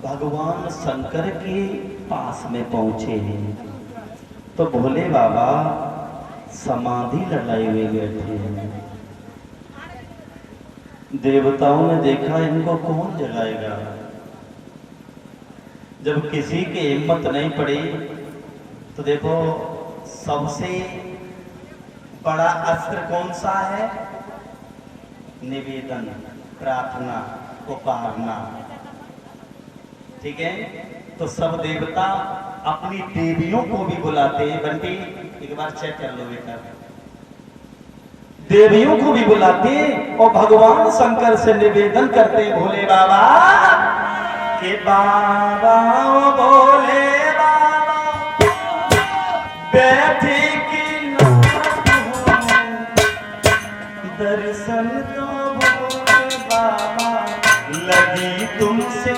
भगवान शंकर के पास में पहुंचे हैं तो भोले बाबा समाधि लगाए हुए बैठे हैं। देवताओं ने देखा इनको कौन जगाएगा। जब किसी की हिम्मत नहीं पड़ी तो देखो सबसे बड़ा अस्त्र कौन सा है? निवेदन, प्रार्थना, पुकारना। ठीक है, तो सब देवता अपनी देवियों को भी बुलाते हैं। बंटी एक बार चेक कर लो बेटा, देवियों को भी बुलाते और भगवान शंकर से निवेदन करते भोले बाबा के बाबा ओ भोले बाबा बैठे की दर्शन तो भोले बाबा लगी तुमसे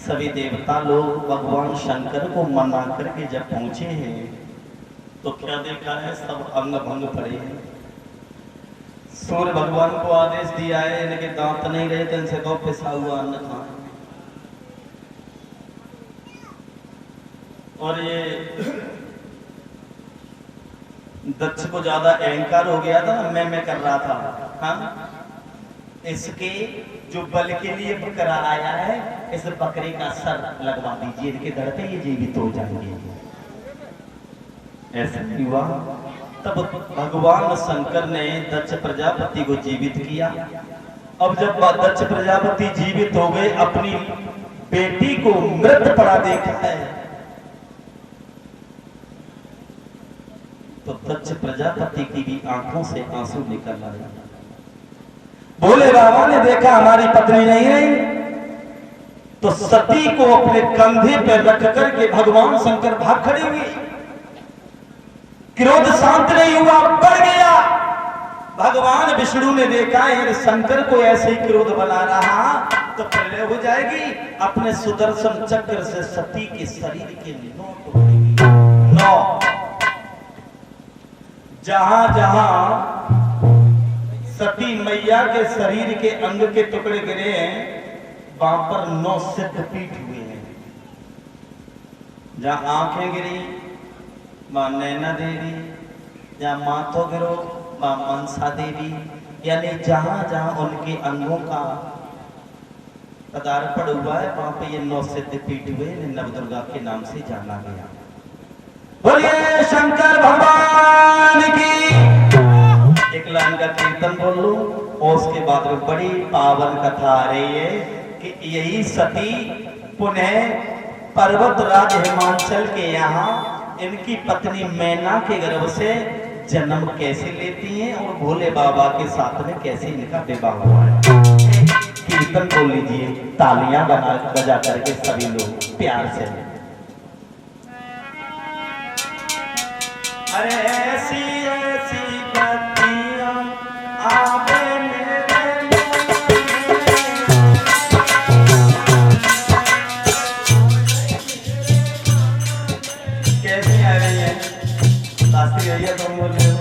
सभी देवता लोग भगवान शंकर को मना करके जब पहुंचे हैं तो क्या देखा है, सब अंग भंग पड़े हैं। सूर्य भगवान को आदेश दिया है इनके दांत नहीं रहे तो इनसे कहो पिसा हुआ अन्न खाएं। और ये दक्ष को ज्यादा अहंकार हो गया था, मैं कर रहा था। हाँ, इसके जो बल के लिए बकरा आया है, इस बकरे का सर लगवा दीजिए इनके धड़ पे, ये जीवित हो जाएंगे। ऐसा नहीं हुआ। तब भगवान शंकर ने दक्ष प्रजापति को जीवित किया। अब जब दक्ष प्रजापति जीवित हो गए, अपनी बेटी को मृत पड़ा देखा है, तो दक्ष प्रजापति की भी आंखों से आंसू निकल आए। भोले बाबा ने देखा हमारी पत्नी नहीं रही, तो सती को अपने कंधे पर रख करके भगवान शंकर भाग खड़े हुए। क्रोध शांत नहीं हुआ, बढ़ गया। भगवान विष्णु ने देखा यार शंकर को ऐसे ही क्रोध बना रहा तो प्रलय हो जाएगी। अपने सुदर्शन चक्र से सती के शरीर के 9 टुकड़े, 9, जहां जहां सती मैया के शरीर के अंग के टुकड़े गिरे हैं, वहां पर 9 सिद्ध पीठ हुए हैं। जहां आंखें गिरी मां नैना देवी, जहां माथो गिरो मां मनसा देवी, यानी जहां जहां उनके अंगों का पदार्पण हुआ है वहां पे ये 9 सिद्ध पीठ हुए, नवदुर्गा के नाम से जाना गया। बोलिए शंकर भगवान की। एक लाइन का कीर्तन बोल लो और उसके बाद में बड़ी पावन कथा आ रही है कि यही सती पुनः पर्वत राज हिमाचल के यहाँ इनकी पत्नी मैना के गर्भ से जन्म कैसे लेती हैं और भोले बाबा के साथ में कैसे इनका विवाह हुआ है। कीर्तन बोल लीजिए, तालियां बजा करके सभी लोग प्यार से। अरे ऐसी ऐसी बत्तियां आवे कैसी आ रही है, शास्त्री भैया तुम बोल रहे हो।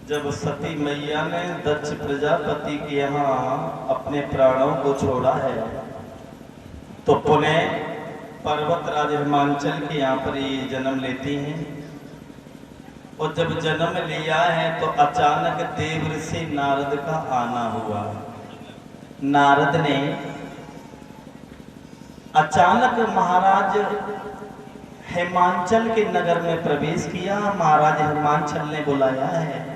जब सती मैया ने दक्ष प्रजापति के यहाँ अपने प्राणों को छोड़ा है तो पुनः पर्वत राज हिमांचल के यहाँ पर ये जन्म लेती हैं। और जब जन्म लिया है तो अचानक देव ऋषि नारद का आना हुआ। नारद ने अचानक महाराज हिमांचल के नगर में प्रवेश किया। महाराज हिमांचल ने बुलाया है,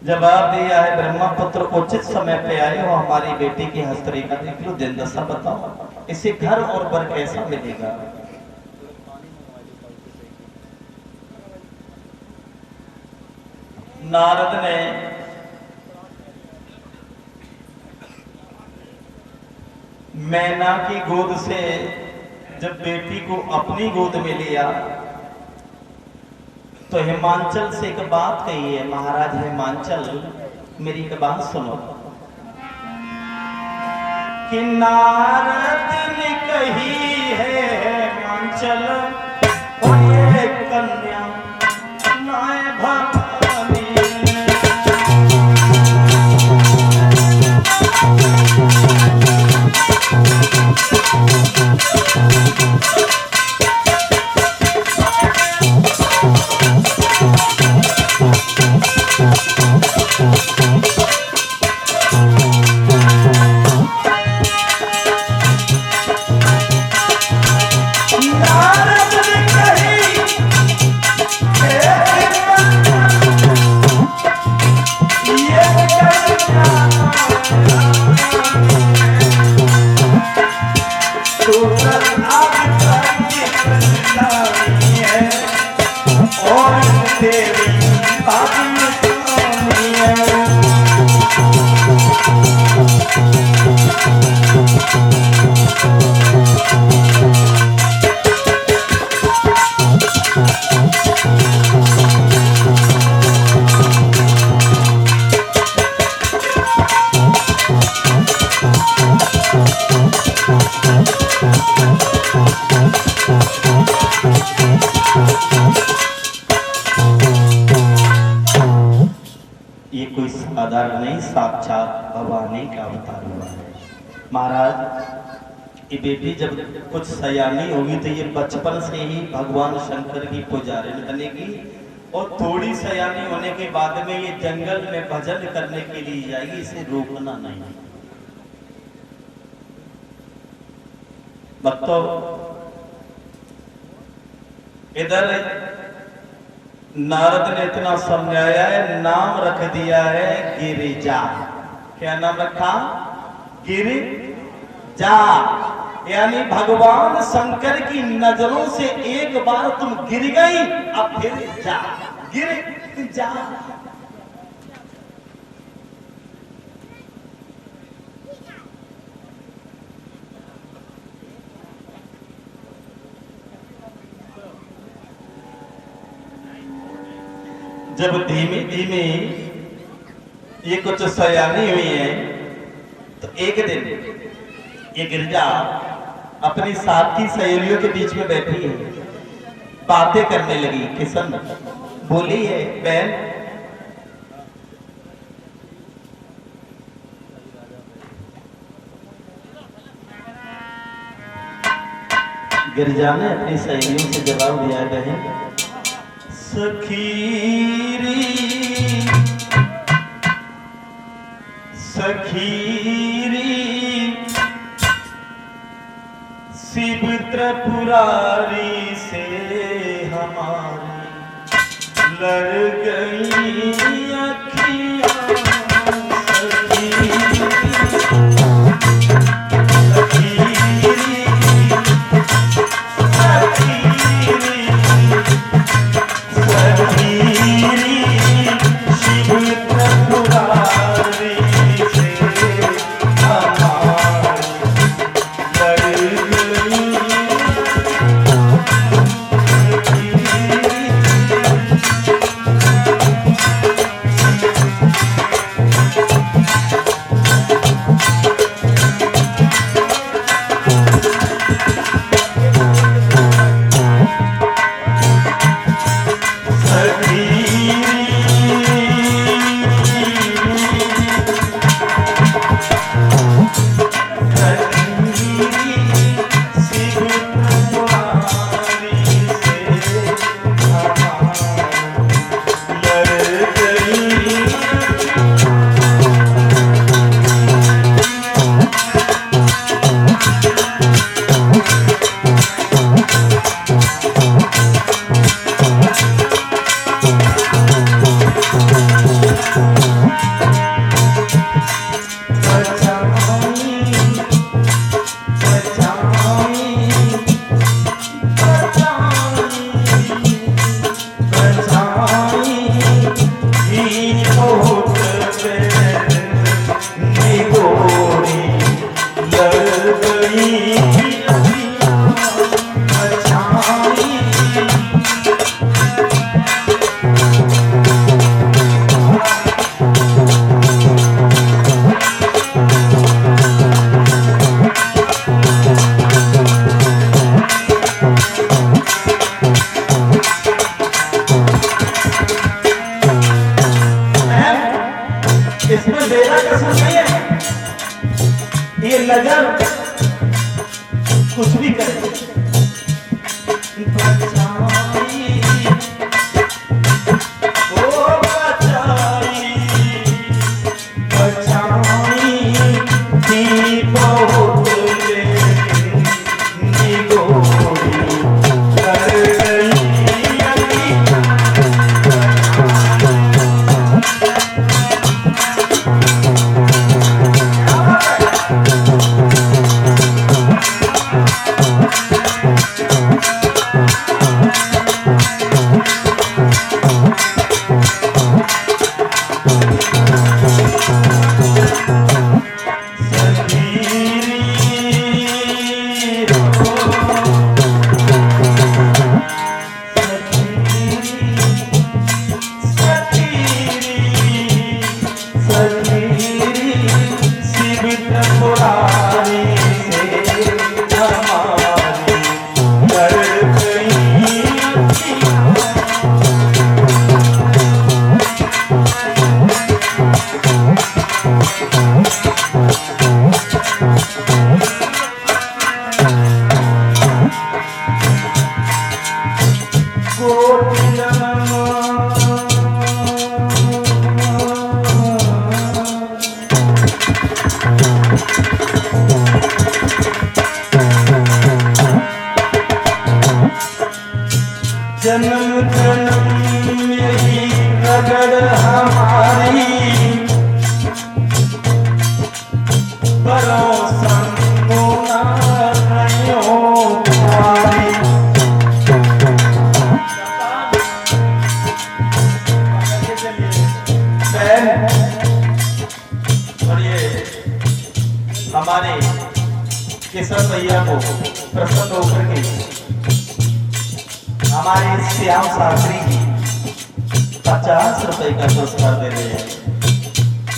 जवाब दिया है ब्रह्मपुत्र उचित समय पे आए हो, हमारी बेटी की हस्तरेखा देख लो, दिन दशा बताओ, इसे घर और वर कैसा मिलेगा। नारद ने मैना की गोद से जब बेटी को अपनी गोद में लिया तो हिमांचल से एक बात कही है। महाराज हिमांचल, मेरी एक बात सुनो कि नारद ने कही है हिमांचल, ये कन्या नाय भवानी। ये कोई साधारण नहीं, साक्षात भवानी का अवतार हुआ है। महाराज ये बेटी जब कुछ सयानी होगी तो ये बचपन से ही भगवान शंकर की पुजारिन बनेगी और थोड़ी सयानी होने के बाद में ये जंगल में भजन करने के लिए जाएगी, इसे रोकना नहीं। भक्तों इधर नारद ने इतना समझाया है, नाम रख दिया है गिरिजा। क्या नाम रखा? गिरिजा, यानी भगवान शंकर की नजरों से एक बार तुम गिर गई, अब फिर जा, गिर जा। जब धीमे धीमे ये कुछ सयानी हुई है तो एक दिन ये गिरजा अपनी साथी सहेलियों के बीच में बैठी है, बातें करने लगी। किशन बोली है, बहन गिरजा ने अपनी सहेलियों से जवाब दिया, बहन सखीरी सखीरी शिव त्रिपुरारी से हमारी लड़ गई अखियां। कोटि नमः। जन्म जन्म यही रगड़ हमारी, बरों संगो ना रहियो तुम्हारी। और ये हमारे किशन भैया को प्रसन्न होकर के हमारे श्याम शास्त्री जी 50 रुपए का पुरस्कार दे रहे हैं।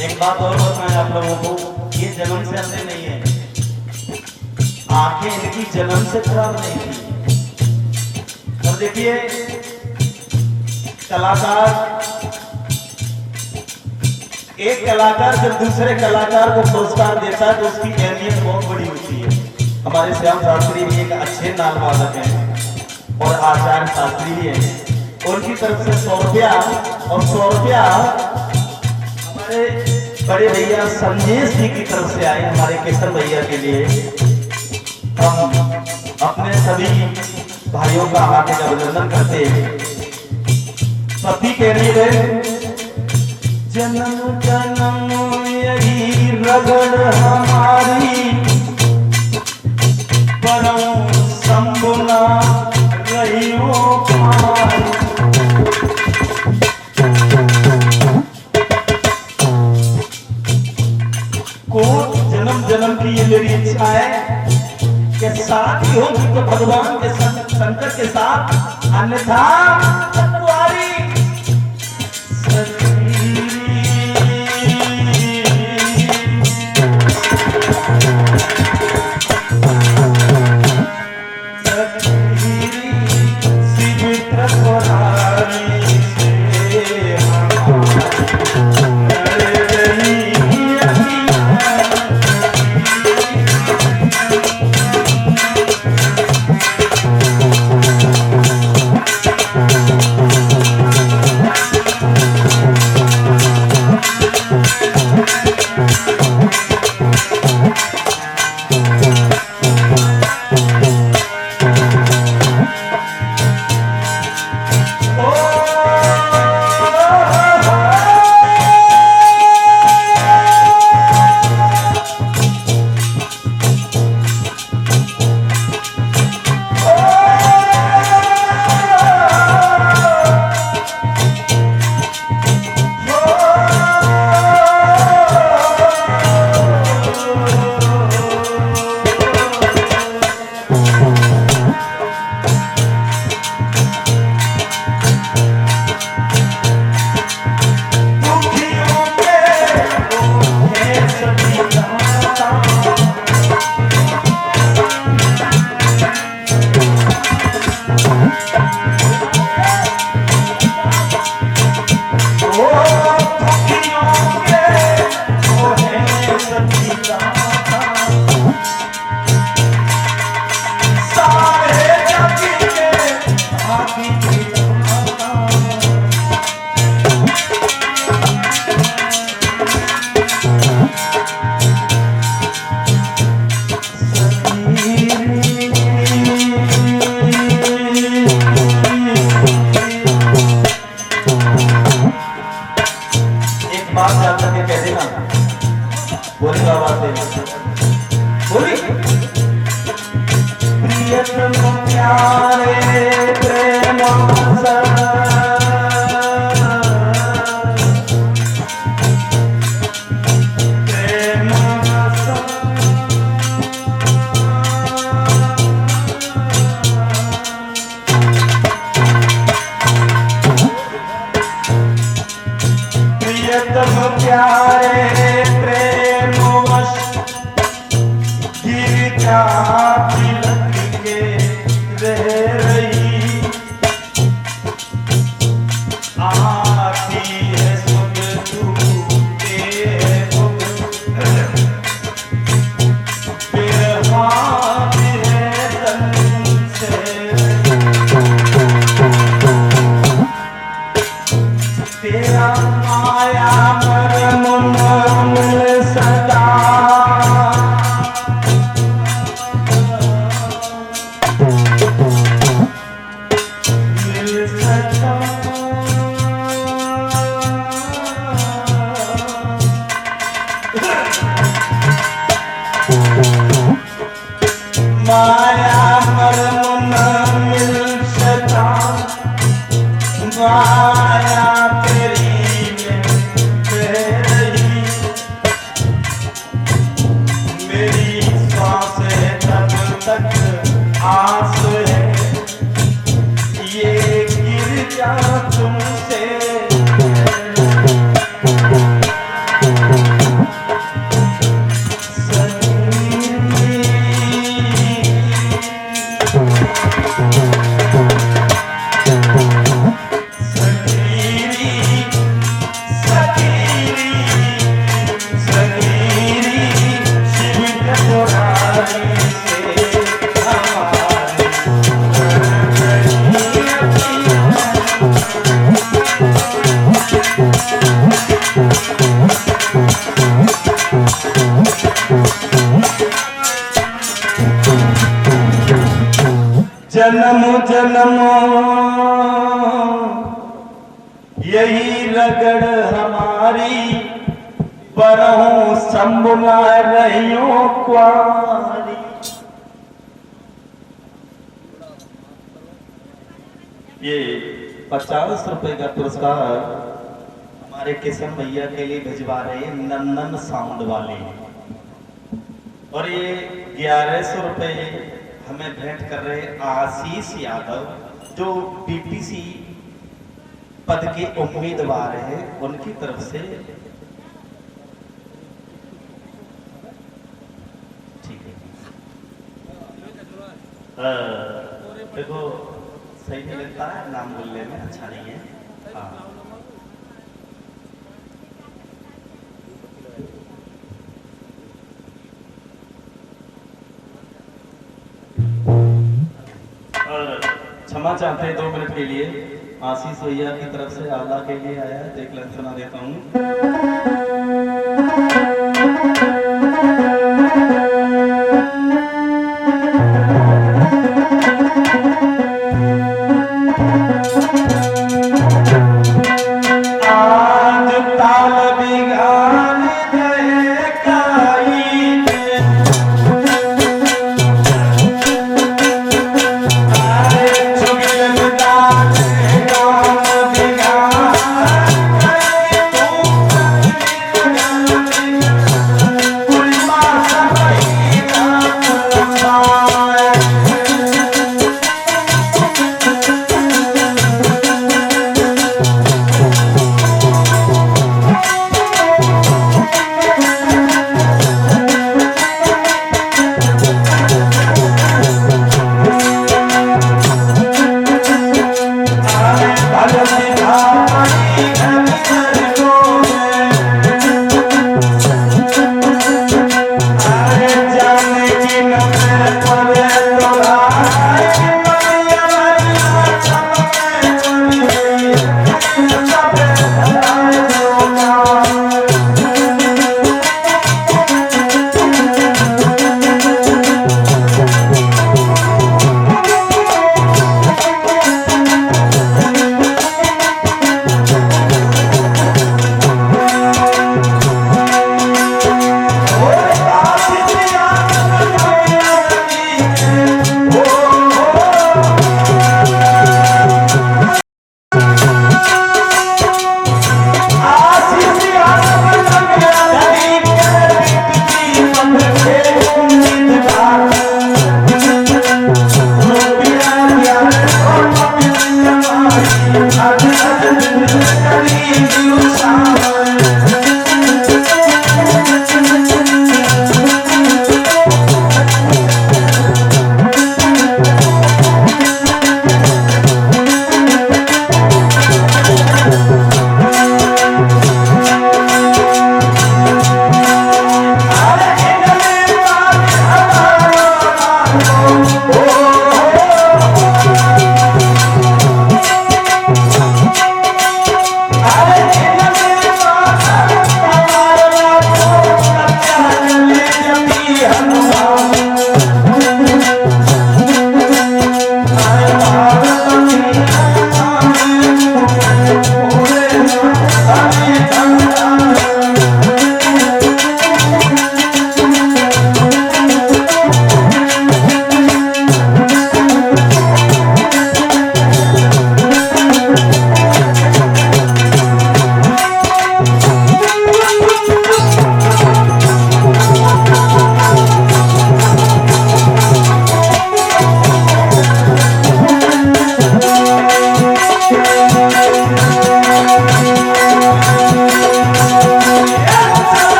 एक बात और बताएं आप लोगों को, ये जन्म से अंधे नहीं है, आंखें इनकी जन्म से खराब नहीं थी। और देखिए कलाकार, एक कलाकार जब दूसरे कलाकार को पुरस्कार देता है तो उसकी अहमियत बहुत बड़ी होती है। हमारे श्याम शास्त्री भी एक अच्छे नाल वादक हैं और आचार्य शास्त्री भी हैं। उनकी तरफ से 100 रुपया और 100 रुपया हमारे बड़े भैया संजेश जी की तरफ से आए हमारे किशन भैया के लिए। हम अपने सभी भाइयों का हार्दिक अभिनंदन करते हैं। पति के लिए जन्म जन्म यही रगड़ हमारी, परम संबुना रहियो तुम्हारी। कोट जन्म जन्म की ये मेरी इच्छा है कि साथ ही होगी तो भगवान के शंकर के साथ, अन्यथा तुम्हारी माया तेरी में रही, मेरी सांसें तब तक आस है, ये गिर जा तुमसे जन्म जन्म यही रगड़ हमारी, बरहों संभुला रहियो क्वारी। ये 50 रुपए का पुरस्कार हमारे किशन भैया के लिए भिजवा रहे हैं नंदन साउंड वाले, और ये 1100 रुपए हमें भेंट कर रहे आशीष यादव, जो बीपीसी पद के उम्मीदवार हैं, उनकी तरफ से। ठीक है, देखो सही नहीं लगता है, नाम बोलने में अच्छा नहीं है। हाँ, क्षमा चाहते हैं 2 मिनट के लिए। आशीष भैया की तरफ से आला के लिए आया है, देख लें, सुना देता हूँ।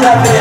जाते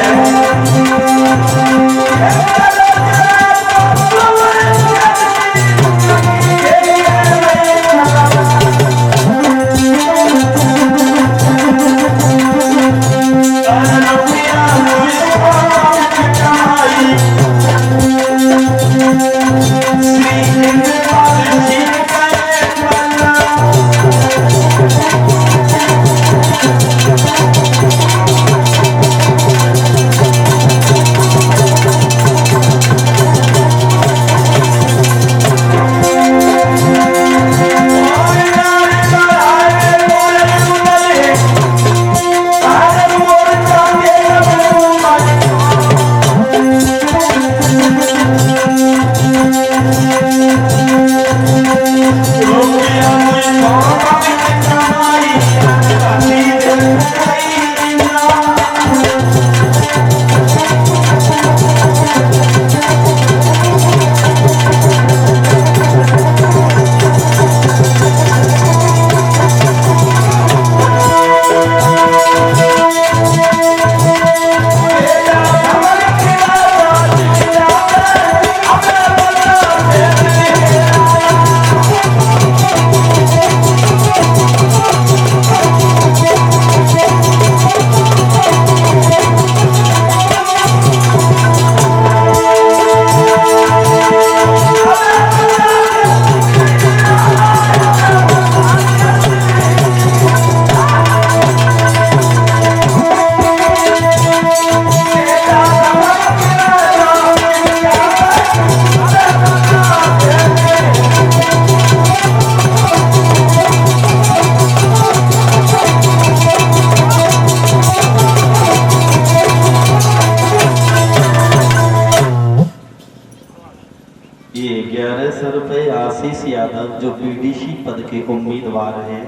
ये 1100 रुपये आशीष यादव जो बीडीसी पद के उम्मीदवार हैं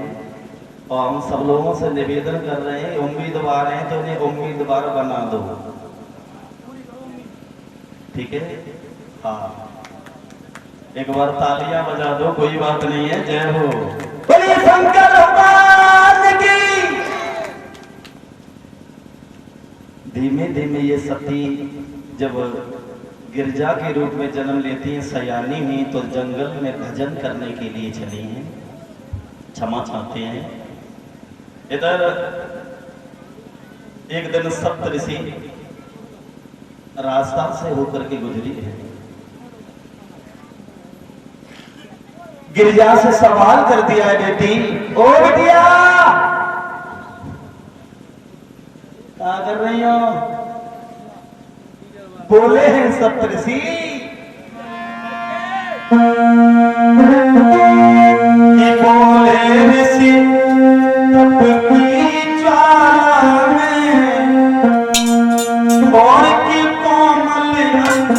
और हम सब लोगों से निवेदन कर रहे हैं उम्मीदवार हैं तो उन्हें उम्मीदवार बना दो, ठीक है? हाँ, एक बार तालियां बजा दो, कोई बात नहीं है। जय हो, बोलिए शंकर भगवान की। धीमे धीमे ये सती जब गिरजा के रूप में जन्म लेती हैं, सयानी हुई तो जंगल में भजन करने के लिए चली हैं, क्षमा चाहते हैं। इधर एक दिन सप्तऋषि रास्ता से होकर के गुजरी है, गिरजा से सवाल कर दिया है, बेटी ओ बिटिया क्या कर रही हो? बोले हैं सप्तऋषि बोले ऋषि तप की ज्वाला में और की कोमल अंग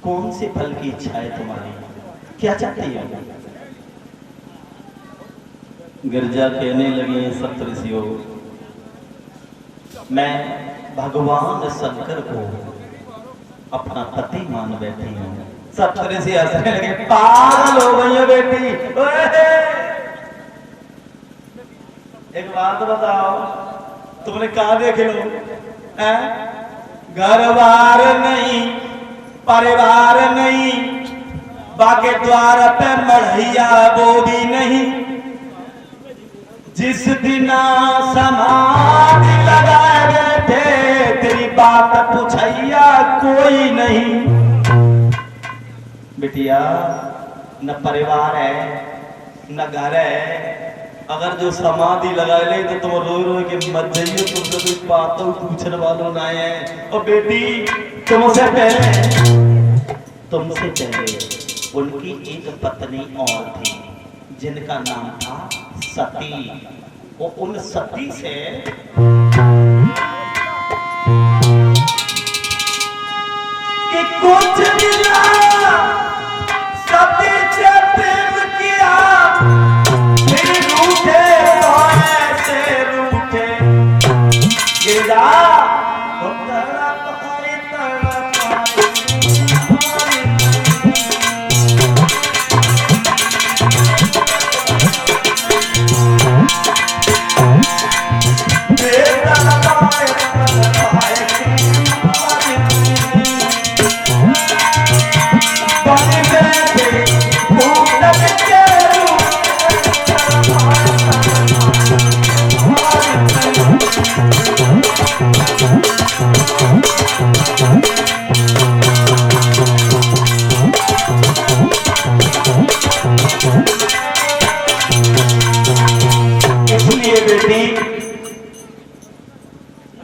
कौन से फल की इच्छा है तुम्हारी, क्या चाहती है? गिरजा कहने लगी है सप्तऋषियों, मैं भगवान शंकर को अपना पति मान बैठी हूँ। सप्तऋषि हंसने लगे, पागल हो गई है बेटी। एक बात बताओ, तुमने कहा देख लो, घर बार नहीं, परिवार नहीं, बाके द्वार पे मढ़ैया वो भी नहीं, जिस दिन समाधि लगाए बैठे तेरी बात पूछैया कोई नहीं। बिटिया न परिवार है न घर है, अगर जो समाधि लगा ले तो तुम रो रो के मत जाइए, तुमसे कोई बातों पूछने वालों ना है। और बेटी तुमसे पहले उनकी एक पत्नी और थी जिनका नाम था सती। वो उन सती से कि कुछ मिला सती से प्रेम किया, फिर रूठे तो ऐसे रूठे गिरा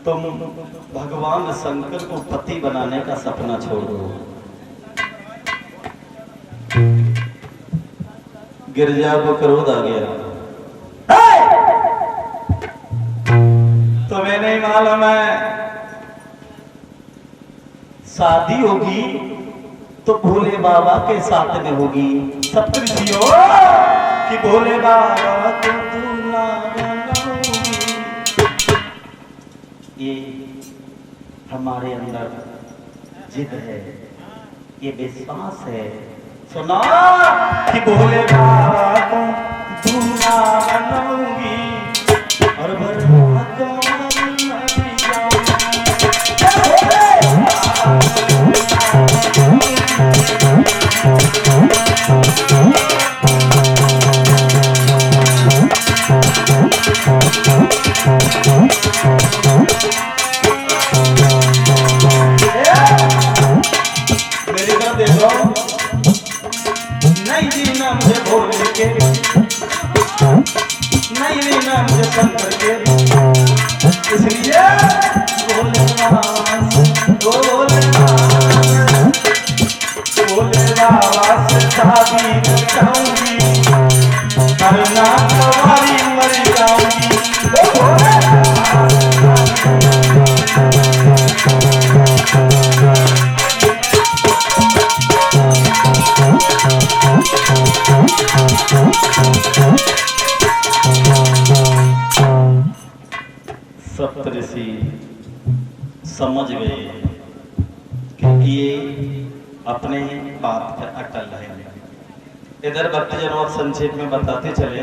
तुम भगवान शंकर को पति बनाने का सपना छोड़ दो। गिरजा को क्रोध आ गया, तुम्हें नहीं मालूम है शादी होगी तो भोले बाबा के साथ में होगी। सप्तऋषियों कि भोले बाबा को दूल्हा बनाऊंगी। ये हमारे अंदर जिद है, ये विश्वास है। सुना कि भोले बाबा को दूल्हा बनाऊंगी और बरबाद को नहीं जाऊंगी। मेरी तरफ देखो, नहीं जीना मुझे भोले के, नहीं जीना मुझे शंकर के, इसलिए भोले बाबा से शादी जाऊंगी, करना तुम्हारी मर जाऊंगी। सप्तऋषि समझ गए कि ये अपने बात पर अटल है। इधर भक्तजनों संक्षेप में बताते चले,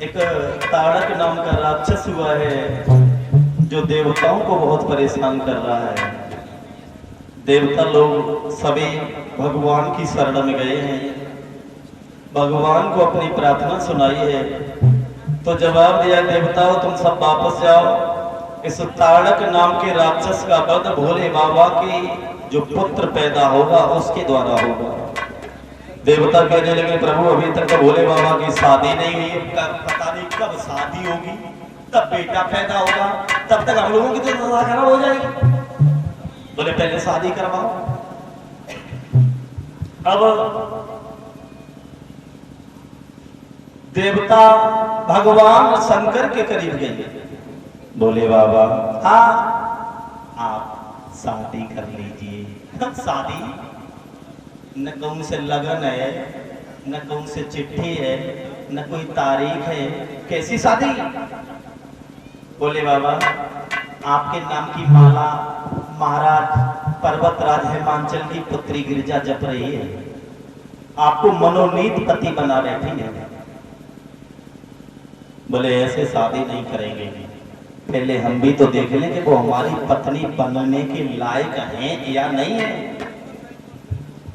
एक ताड़क नाम का राक्षस हुआ है जो देवताओं को बहुत परेशान कर रहा है। देवता लोग सभी भगवान की शरण में गए हैं, भगवान को अपनी प्रार्थना सुनाई है तो जवाब दिया, देवताओं तुम सब वापस जाओ, इस ताड़क नाम के राक्षस का वध भोले बाबा की जो पुत्र पैदा होगा उसके द्वारा होगा। देवता कहने लगे, प्रभु अभी तक तो भोले बाबा की शादी नहीं हुई, पता नहीं कब शादी होगी, तब बेटा पैदा होगा, तब तक हम लोगों की तो दशा खराब हो जाएगी। बोले पहले शादी करवाओ। अब देवता भगवान शंकर के करीब गए, बोले बाबा हाँ आप शादी कर लीजिए। शादी न कौन से लगन है, न कौन से चिट्ठी है, न कोई तारीख है, कैसी शादी? बोले बाबा आपके नाम की माला महाराज पर्वतराज हिमांचल की पुत्री गिरिजा जप रही है, आपको मनोनीत पति बना बैठी है। बोले ऐसे शादी नहीं करेंगे, पहले हम भी तो देख लें कि वो हमारी पत्नी बनने के लायक हैं या नहीं है।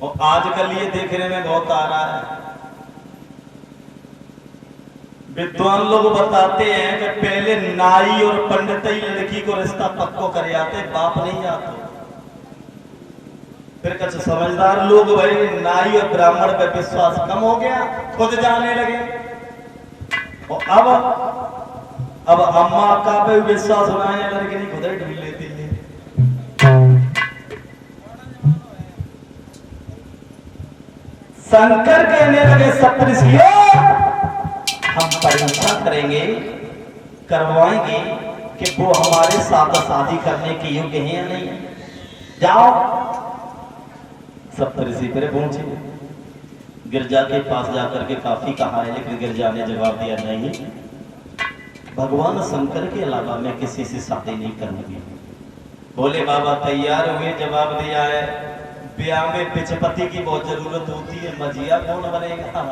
और आजकल ये देखने में बहुत आ रहा है, विद्वान लोग बताते हैं कि पहले नाई और पंडित ही लड़की को रिश्ता पक्को कर आते, बाप नहीं आते। फिर कुछ समझदार लोग भाई नाई और ब्राह्मण पे विश्वास कम हो गया, खुद जाने लगे। और अब अम्मा का पे विश्वास होना है, लड़की नहीं खुद ही ढूंढ लेती है। शंकर कहने लगे सप्तऋषियों, हम परीक्षा करेंगे, करवाएंगे कि वो हमारे साथ शादी करने के योग्य हैं या नहीं। जाओ। सप्तऋषि फिर पहुंचे, गिरजा के पास जाकर के काफी कहा है, लेकिन गिरजा ने जवाब दिया नहीं, भगवान शंकर के अलावा मैं किसी से शादी नहीं करूंगी। बोले बाबा तैयार हुए, जवाब दिया है ब्याह में पिछपति की बहुत जरूरत होती है, मजिया कौन बनेगा।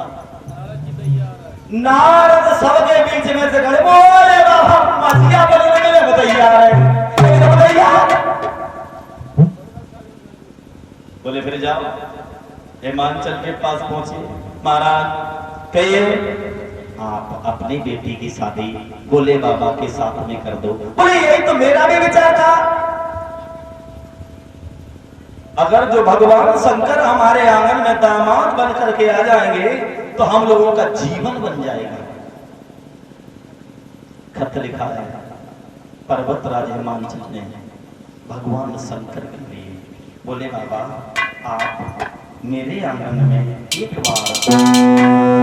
नारद सबके बीच में से खड़े, बोले बाबा मजिया बनने के लिए तैयार है। बोले फिर जाओ, हिमांचल के पास पहुंचे। महाराज कहिए, आप अपनी बेटी की शादी बोले बाबा के साथ में कर दो। बोले यही तो मेरा भी विचार था, अगर जो भगवान शंकर हमारे आंगन में दामाद बन करके आ जाएंगे तो हम लोगों का जीवन बन जाएगा। खत लिखा है पर्वतराज हिमांचल ने भगवान शंकर के लिए। बोले बाबा आप मेरे आंगन में एक बार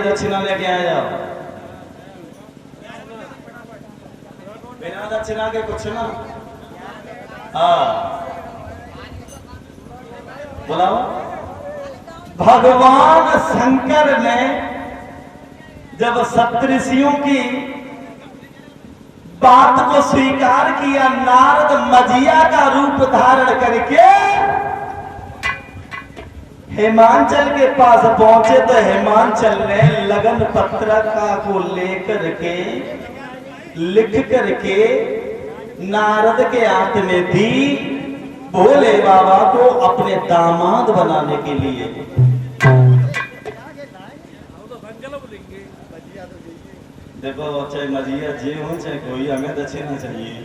दक्षिणा लेके आ जाओ, बिना दक्षिणा के कुछ ना। हाँ बुलाओ। भगवान शंकर ने जब सप्तऋषियों की बात को स्वीकार किया, नारद मजिया का रूप धारण करके हिमांचल के पास पहुंचे तो हिमांचल ने लगन पत्रिका को लेकर के लिख करके नारद के हाथ में दी, भोले बाबा को अपने दामाद बनाने के लिए। देखो चाहे मजिया जे हो चाहे कोई, हमें दक्षिणा चाहिए।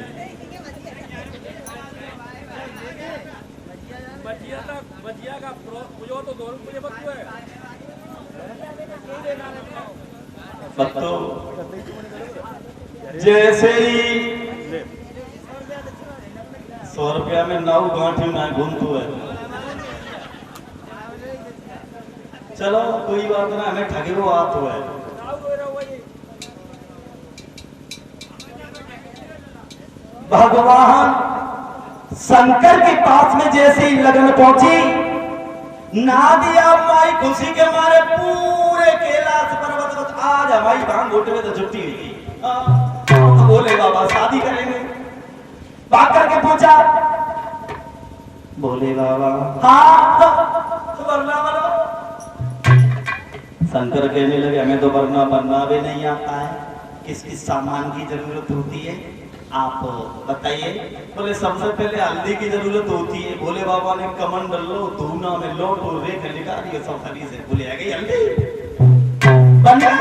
तो जैसे ही 100 रुपया में 9 गांठी में घूमतू है। चलो कोई बात ना, हमें ठगी वो आत हुआ है। भगवान शंकर के पास में जैसे ही लगन पहुंची, ना दिया माई खुशी के मारे पूरे कैलाश पर्वत पर आज हमारी भांग घोटे में तो छुट्टी हुई थी। बोले बाबा शादी करेंगे। बात करके पूछा, बोले बाबा हाँ वरना बनो। शंकर कहने लगे हमें तो वरना बनना भी नहीं आता है, किस किस सामान की जरूरत होती है आप बताइए। बोले सबसे पहले हल्दी की जरूरत होती है। बोले बाबा ने कमंडल लो, धूना में लो, तो रेख निकाल दिए सब खरी से। बोले आ गई हल्दी बन गया।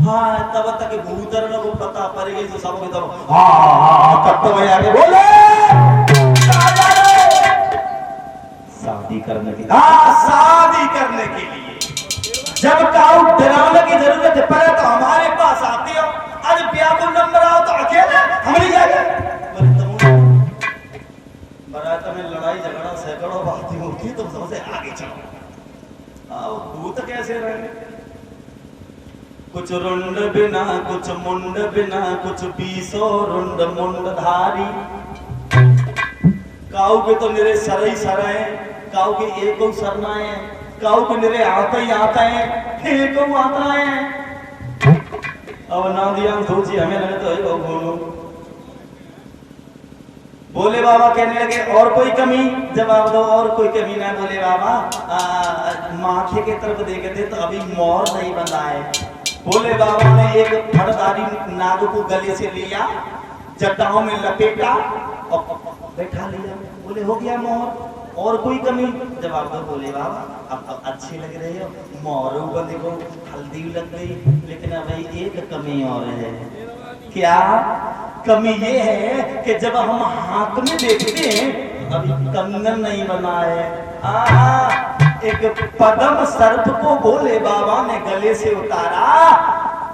हाँ तब तक भूतर को पता पड़ गई तो सब तब हाँ तब तो मैं आगे बोले शादी करने के लिए। हाँ शादी करने के लिए जब काउ डराने की जरूरत है पहले तो हमारे पास आते हो। आज ब्याह को नंबर आओ तो अकेले हम नहीं जाएंगे। बरात में लड़ाई झगड़ा सैकड़ों बातें होती तो सबसे आगे चलो। आओ भूत कैसे रहे, कुछ रुंड बिना कुछ मुंड बिना कुछ 20 रुंड मुंडधारी। काऊ के तो मेरे सर ही सर है, काऊ के एक सरना है, काऊ के मेरे आता ही आता है, एक आता है। अब ना दिया सोची हमें लगे तो एक बोलो। बोले बाबा कहने लगे और कोई कमी, जवाब दो और कोई कमी ना। बोले बाबा माथे के तरफ देखे थे तो अभी मोर नहीं बंधा है। बोले बाबा ने एक फड़दारी नाग को गले से लिया, जटाओं में लपेटा और बैठा लिया। बोले हो गया मोर, और कोई कमी? जवाब दो। बोले बाबा अब अच्छे लग रहे हो, मोर ऊपर देखो हल्दी लग गई, लेकिन अब एक कमी और है। क्या कमी? ये है कि जब हम हाथ में देखते हैं अभी कंगन नहीं बना है। एक पद्म सर्प को बोले बाबा ने गले से उतारा,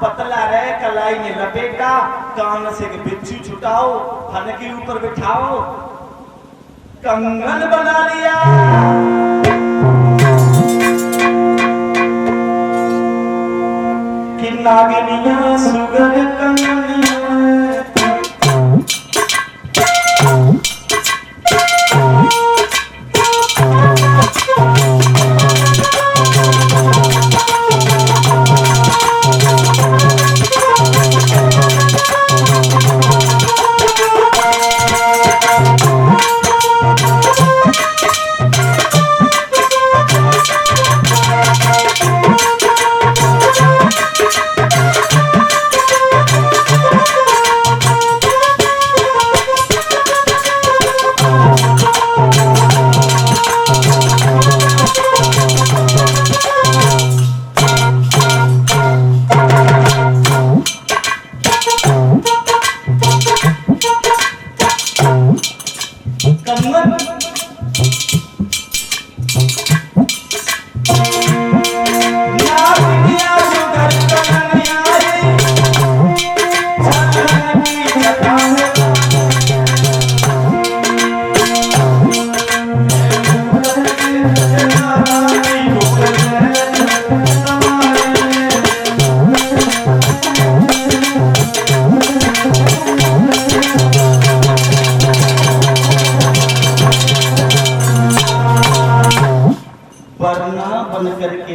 पतला रहे कलाई में लपेटा, कान से बिच्छू छुटाओ, फन के ऊपर बिठाओ, कंगन बना लिया। कि नागिनिया सुगर कंगनिया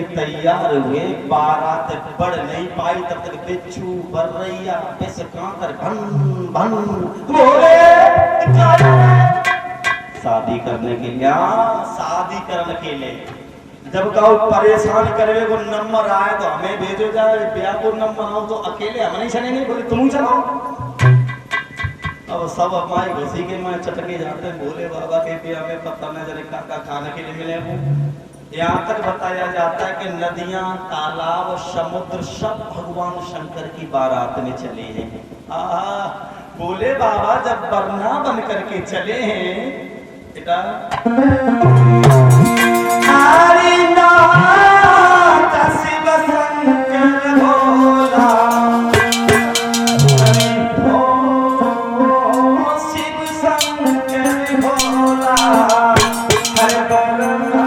तैयार हुए, बारात बढ़ नहीं पाई तब तक बिच्छू बर्रैया बिस कांकर भन भन बोले शादी करने के लिए। शादी करने के लिए जब कहो परेशान करे को नंबर आए तो हमें भेजो जाए, ब्याह को नंबर आओ तो अकेले हम नहीं चलेंगे। बोले तुम चलाओ। अब सब हमारे घुसी के मैं चटके जाते हैं। भोले बाबा के ब्याह में पता न चले काका खाने के लिए मिले वो। यहाँ तक बताया जाता है कि नदियां, तालाब, समुद्र सब भगवान शंकर की बारात में चले हैं। बोले बाबा जब बरना बन करके चले हैं बेटा, शिव शंकर भोला, शिव शंकर भोला, हर बरना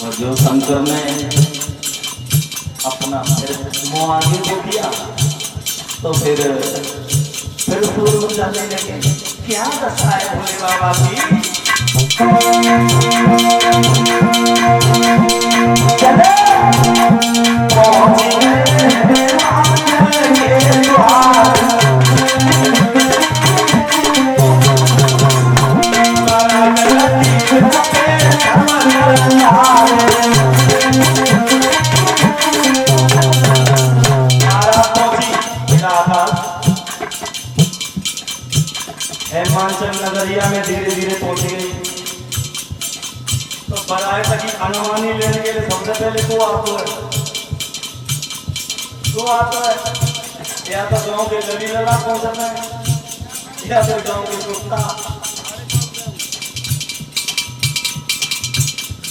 और जो शंकर ने अपना मुंह आगे दे दिया तो फिर सूर जाने लगे। क्या दशा है भोले बाबा की। हिमाचल नगरिया में धीरे धीरे पहुंच गई तो बराए तक अनुमानी लेने के लिए सबसे पहले को आता है या तो गांव के गली लड़ा पहुंचना है या फिर गांव के कुत्ता।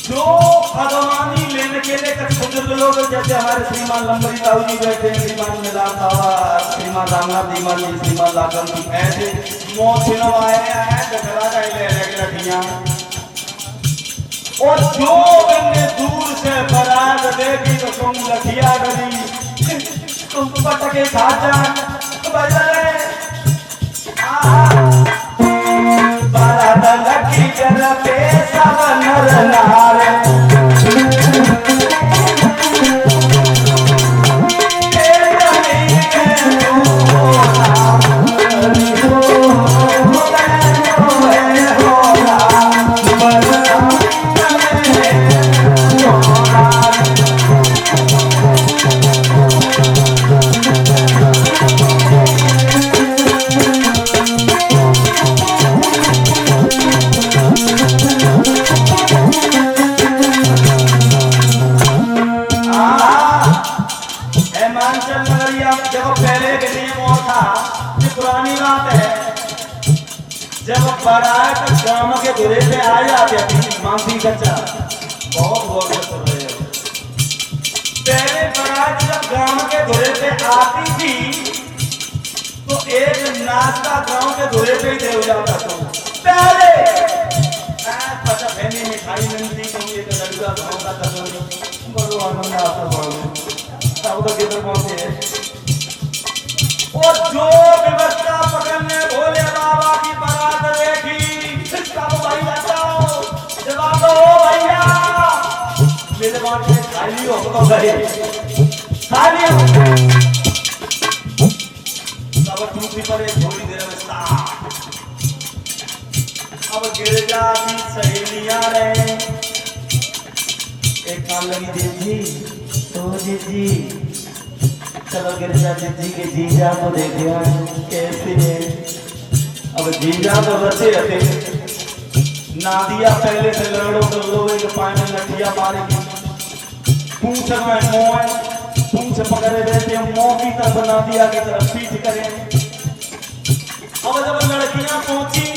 जो अनुमानी लेने के लिए बुजुर्ग लोग जैसे हमारे श्रीमान लंबरी ताऊ जी बैठे, श्रीमान मेदार बाबा, श्रीमान रामनाथ जी जी, श्रीमान लाखन जी, ऐसे मोहसिनों आए दशहरा का लड़कियां। और जो बंदे दूर से बारात देखी तो तुम लठिया गली तुम पटके खाजा बजाए बारात लकी कर पे सब नर नार। जब बारात गांव के घोड़े पे आ जाते मानसी कच्चा बहुत कर रहे हो। पहले बारात जब गांव के घोड़े पे आती थी तो एक नाश्ता गांव के घोड़े पे ही दे हो जाता था। पहले पता फैनी मिठाई मिलती तो एक लड़का गांव का कदम बड़ो आनंद आता सब तो किधर पहुंचे। और जो व्यवस्था पकड़ने भोले बाबा की बारात देखी सब भाई बचाओ जवाब दो भैया मेरे बात से खाली हो तो गए खाली हो सब टूटी पड़े थोड़ी देर में अब गिर जाती सहेलियां रहे। एक काम लगी दीदी तो दीदी चलो गिरजा जी के जीजा को देखिए कैसे है। अब जीजा तो रचे रखे नादिया पहले से लड़ो तो लोगे के पाए में लठिया मारेगी पूछ में मोह पूछ पकड़े रहते मोह की तरफ नादिया की तरफ पीठ करे। अब जब लड़कियां पहुंची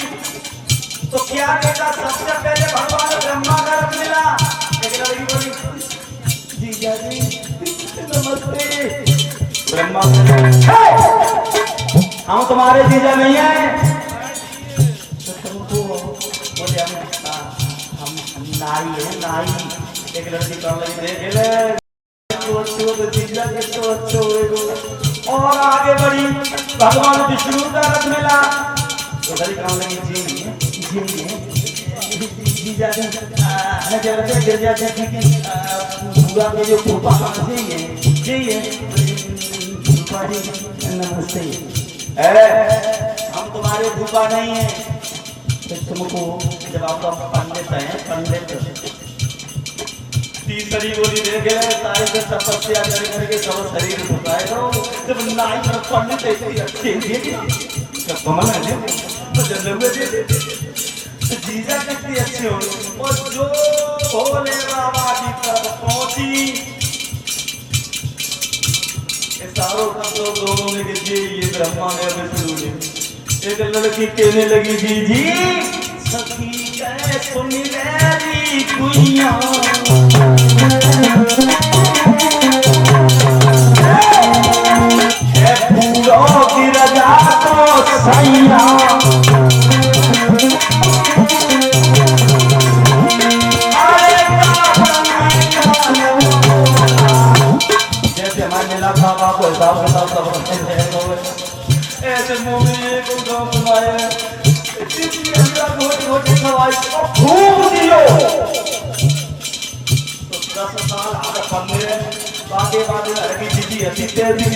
तो क्या कहता सबसे पहले भगवान ब्रह्मा का रथ मिला। एक लड़की बोली जीजा जी नमस्ते। ब्रह्मा हम तुम्हारे जीजा नहीं है तो तुमको बोले हम नाई है नाई। एक लड़की कर लगी देख तो जीजा के तो अच्छो और आगे बढ़ी भगवान विष्णु का रथ मिला तो लड़की काम लगी जी जीजा जब से गिर जाते हैं कि पूरा के जो फूफा कहाँ से ये फूफा जी नमस्ते। हम तुम्हारे फूफा नहीं हैं। तुमको जब आपका पंडित है पंडित तीसरी गोली दे गए सारे से तपस्या करके सब शरीर फुकाए दो जब नाई पर पंडित ऐसे अच्छे जब कमल है तो जल्द हुए जीजा कितनी अच्छी होगी और जो भोले बाबा जी तक पहुंची सारों तो दोनों ने कि ये ब्रह्मा ने विष्णु ने एक लड़की कहने लगी जी सखी कह सुन मेरी कुइया फूलों की रजा तो सैया को हिसाब किताब सब ऐसे मुंह में एक गाँव सुनाए जितनी अंदर घोटी खवाई और खूब दियो तो 10 साल आगे पढ़ने बागे लड़की दीदी हसी तेरी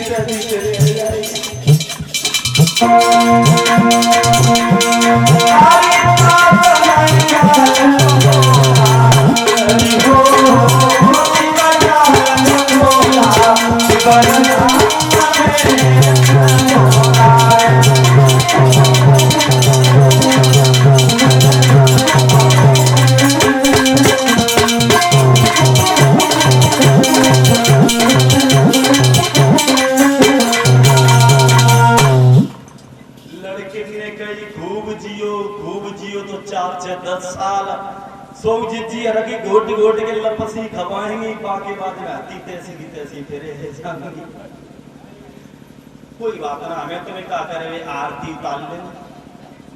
घोट के लपसी खवाएंगी बाकी बाद में आती तैसी फिरे कोई बात ना हमें तुम्हें क्या करे आरती उतार ले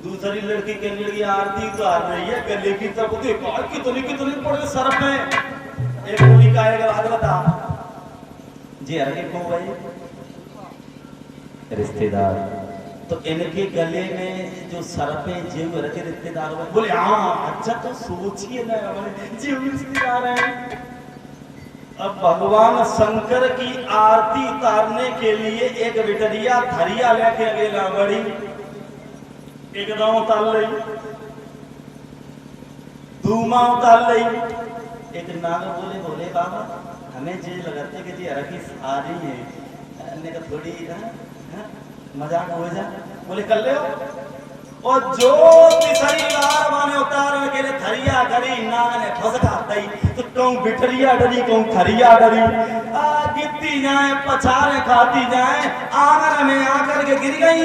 दूसरी लड़की के लिए आरती उतार रही है गले की तरफ देखो कितनी पड़े सर में एक गोली का बाद बता जी अरे को भाई रिश्तेदार तो इनके गले में जो सर पे जीव रखे रिश्तेदार बोले हाँ अच्छा तो सोचिए ना जीव रिश्तेदार है। अब भगवान शंकर की आरती उतारने के लिए एक बिटरिया थरिया लेके अगेला बड़ी एकदम उतार रही धूमा उतार रही एक नाग बोले बाबा हमें जी लगाते कि जी अरकी आ रही है थोड़ी मजाक हो जा बोले कर ले और जो तीसरी बार माने उतारने के लिए थरिया करी नाग ने फसका दई तो कहूं बिटरिया डरी कहूं थरिया डरी गिरती जाए पछाड़े खाती जाए आंगन में आकर के गिर गई।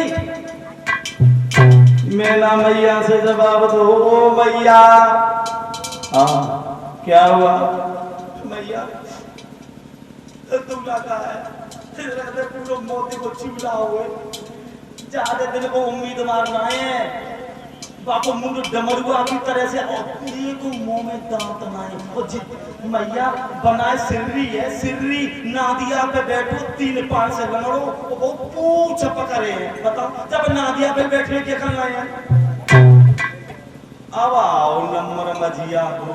मेला मैया से जवाब दो ओ मैया क्या हुआ मैया दूल्हा का है पूरे मोती को चिपला हुए ज्यादा दिन को उम्मीद मारना है बापू मुंह डमरुआ की तरह से को मुंह में दांत नाए और मैया बनाए सिर्री नादिया पे बैठो 3 पांच से लंगड़ो वो पूछ पकड़े बताओ जब नादिया पे बैठने के खल आए अब आओ नंबर मजिया को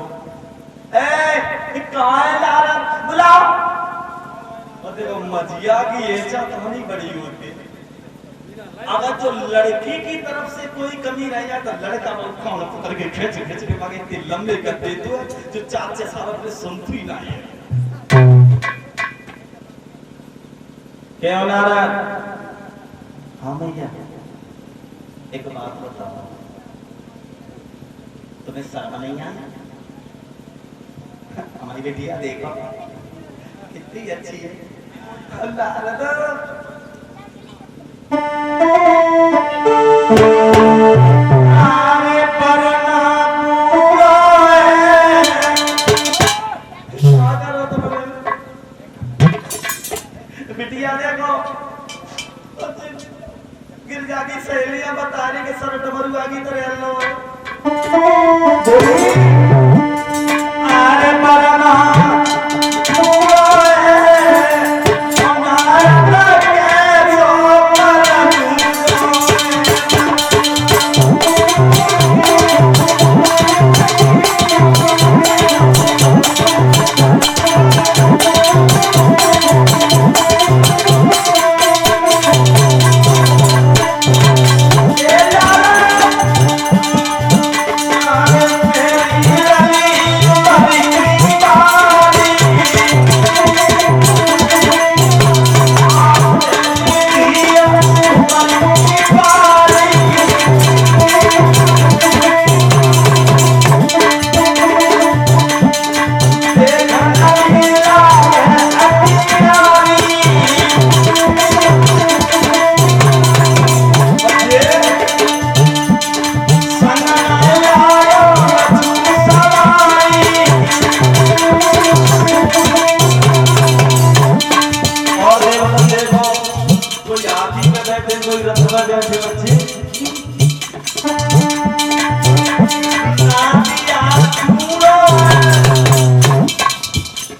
कहाँ है लारा बुलाओ और देखो मजिया की ऐसा कहानी बड़ी होती है। अगर जो लड़की की तरफ से कोई कमी रह जाए तो लड़का कौन पकड़ के खींच के भागे इतने लंबे कर देते हो जो 4-6 साल अपने सुनती ही नहीं है। क्या नारा हाँ भैया एक बात बताओ तुम्हें शर्म नहीं आया हमारी बेटिया देखो कितनी अच्छी है अल्लाह बिटिया देखो गिरजा की सहेलियां बता रही कि सर डमरुआ की तरह अरे परना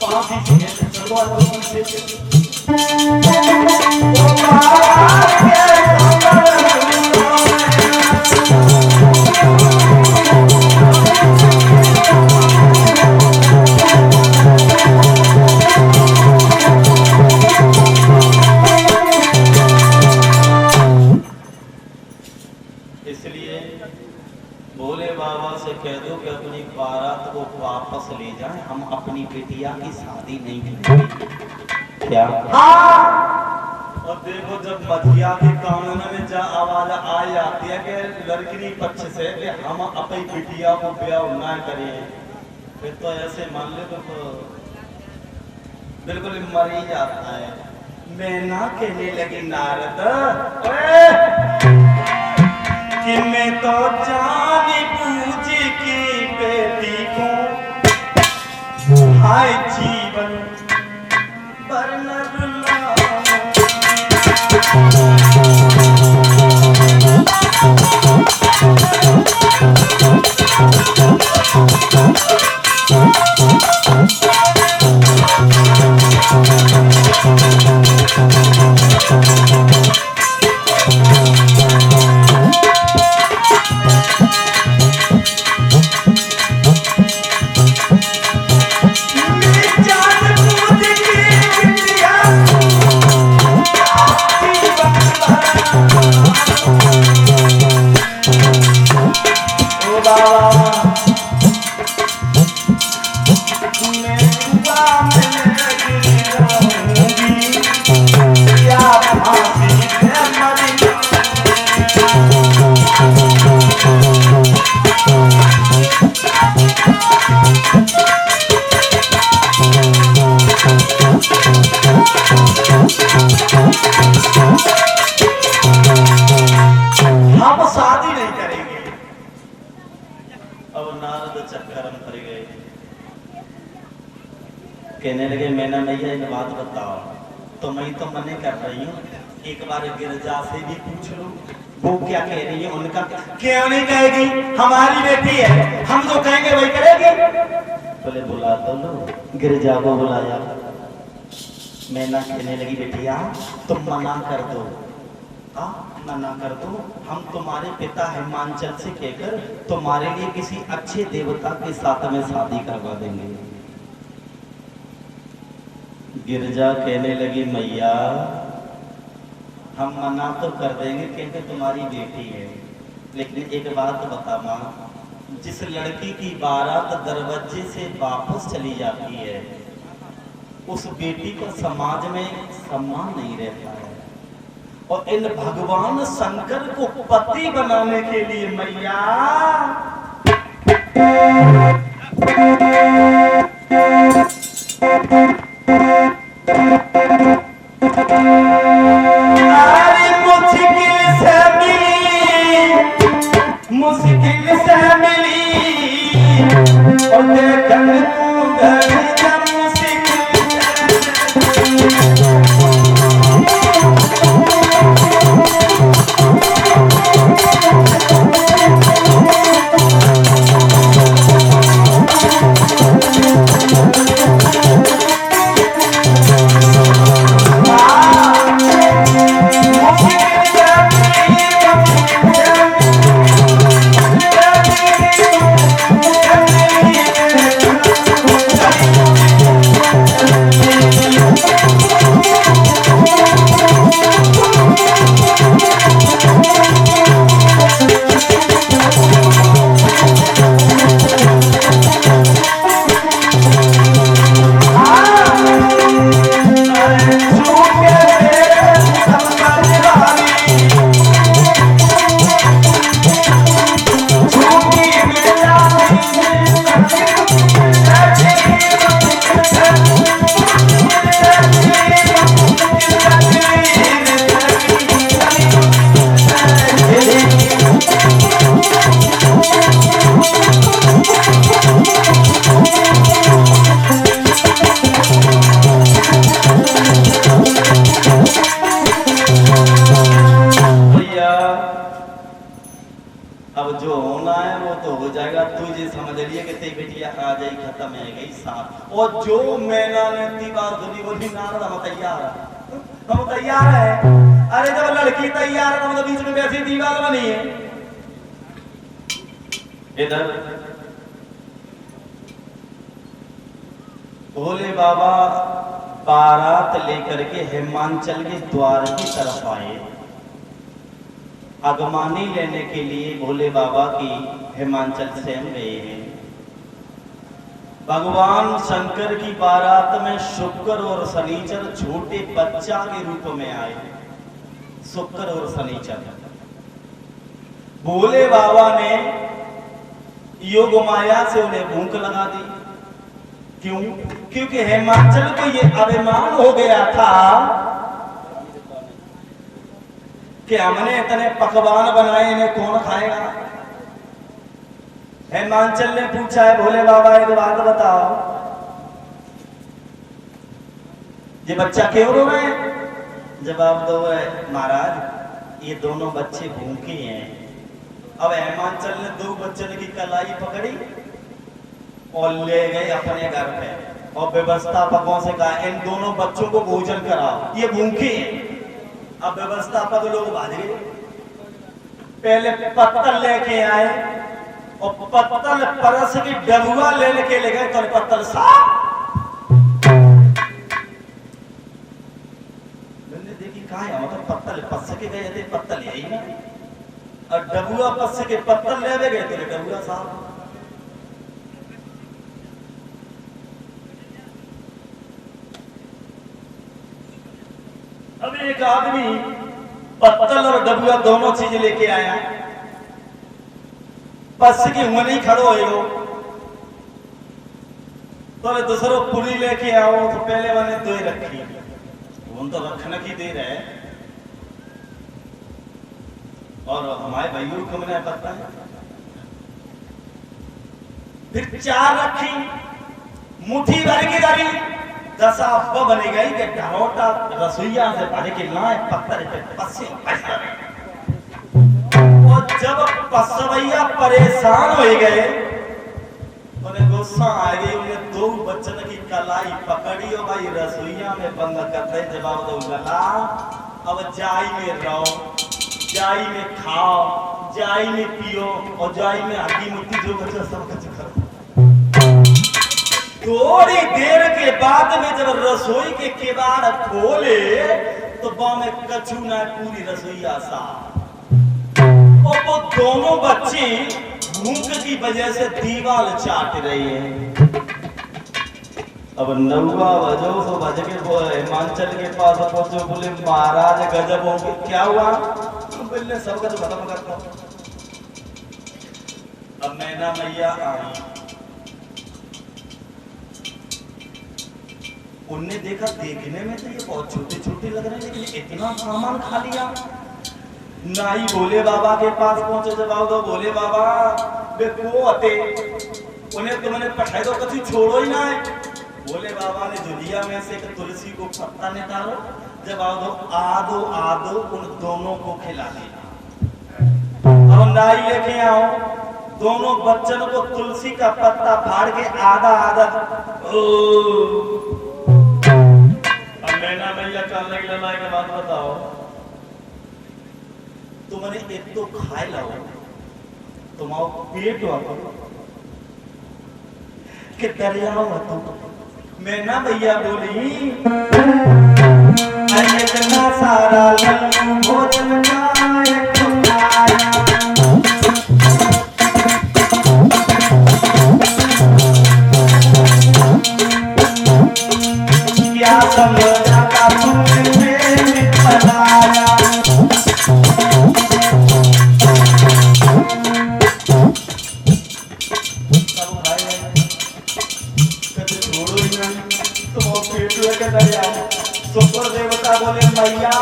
फांसी से चलवा दो इसलिए भोले बाबा से कह दो कि अपनी बारात को वापस ले जाएं, हम अपनी बिटिया की शादी नहीं करेंगे। क्या? हाँ। और देखो जब मधिया के कानून में जा आवाज आ जाती है कि लड़की पक्ष से कि हम अपनी बिटिया को ब्याह ना करें, फिर तो ऐसे मान लो तो बिल्कुल मर ही जाता है। मैं ना कहने लगी नारद कि मैं तो जानी पूज की बेटी को हाय जीवन पर न कहने लगे मैंने भैया एक बात बताओ, तो मैं तो मने कर रही हूँ, एक बार गिरजा से भी पूछ लो वो क्या कह रही है। उनका क्यों नहीं कहेगी, हमारी बेटी है, हम जो कहेंगे वही करेगी। बोले बुला तो लो। गिरजा को बुलाया। मैना कहने लगी बेटिया तुम मना कर दो, मना कर दो, हम तुम्हारे पिता हिमांचल से कहकर तुम्हारे लिए किसी अच्छे देवता के साथ में शादी करवा देंगे। गिरजा कहने लगी मैया हम मना तो कर देंगे क्योंकि तुम्हारी बेटी है, लेकिन एक बात बता माँ, जिस लड़की की बारात दरवाजे से वापस चली जाती है उस बेटी का समाज में सम्मान नहीं रहता है, और इन भगवान शंकर को पति बनाने के लिए मैया मुश्किल से मिली और देखन तू घर भैया आ जाई खत्म है गई साथ। और जो मैना ने दीवार धुनी बोली नारद हम तैयार है। अरे जब लड़की तैयार है तो बीच में वैसी दीवार बनी है। इधर भोले बाबा बारात लेकर के हिमांचल के द्वार की तरफ आए। आगमानी लेने के लिए भोले बाबा की हिमांचल से हम गए हैं। भगवान शंकर की बारात में शुक्र और शनिचर छोटे बच्चा के रूप में आए। शुक्र और शनिचर भोले बाबा ने योग माया से उन्हें भूख लगा दी। क्यों? क्योंकि हिमांचल को ये अभिमान हो गया था कि हमने इतने पकवान बनाए, इन्हें कौन खाएगा। हिमांचल ने पूछा है भोले बाबा एक बात बताओ, ये बच्चा क्यों रो रहे हैं? जवाब दो महाराज, ये दोनों बच्चे भूखे हैं। अब हिमांचल ने दो बच्चों की कलाई पकड़ी और ले गए अपने घर पे और व्यवस्थापकों से कहा इन दोनों बच्चों को भोजन कराओ, ये भूखे हैं। अब व्यवस्थापक लोग भाग गए। पहले पत्तल लेके आए और पत्तल परस की डबुआ लेके ले गए। तो पत्तल साफ मैंने देखी कहा है, मतलब पत्तल पस के गए थे, पत्तल यही ना, और डबुआ पस के पत्तल ले गए थे, डबुआ साफ। अब एक आदमी पत्तल और डबुआ दोनों चीज लेके आया। पस की नहीं खड़ो हो तो दूसरों पूरी लेके आओ। तो पहले मैंने दो ही रखी, उन तो रखने की देर है। और हमारे भाइयों को मैंने पता है, फिर चार रखी, मुट्ठी भर की डाली, दशा बनी गई कि ढरोटा रसोईया से भर के लाए पत्थर पे पसे। और जब पसवैया परेशान हो गए, उन्हें गुस्सा आ गई। उन्हें दो बच्चन की कलाई पकड़ी और भाई रसोईया में बंद करते। जवाब दो गला, अब जाई में रहो, जाई में खाओ, जाई में पियो और जाई में हड्डी मुट्ठी जो बच्चा सब कुछ करो। थोड़ी देर के बाद में जब रसोई के किवाड़ खोले तो बाँ में कछु ना पूरी रसोईया साफ। और वो दोनों बच्चे भूख की वजह से दीवार चाट रहे हैं। अब 9 बजो तो बज के हिमांचल के पास पहुंचो, बोले महाराज गजब होंगे। क्या हुआ? बोले सब कुछ खत्म करता हूं। अब मैना मैया आई, उनने देखा देखने में तो ये बहुत छोटे छोटे लग रहे हैं, लेकिन इतना सामान खा लिया। नाई भोले बाबा के पास पहुंचे। जवाब दो भोले बाबा वे को अते उन्हें तुमने पठाई दो, कभी छोड़ो ही ना है। भोले बाबा ने दुनिया में से एक तुलसी को पत्ता निकालो। जवाब दो आदो आदो उन दोनों को खिला देना। अब नाई लेके आओ, दोनों बच्चों को तुलसी का पत्ता फाड़ के आधा आधा। मैना मैया कालने के लड़ाई के बाद बताओ, तुमने एक तो खाए लो, तुम्हारा पेट वाला कि दरिया हो। मैना मैया बोली अरे इतना सारा भोजन क्या समझा का तुमने बनाया। शुक्र देवता बोले मैया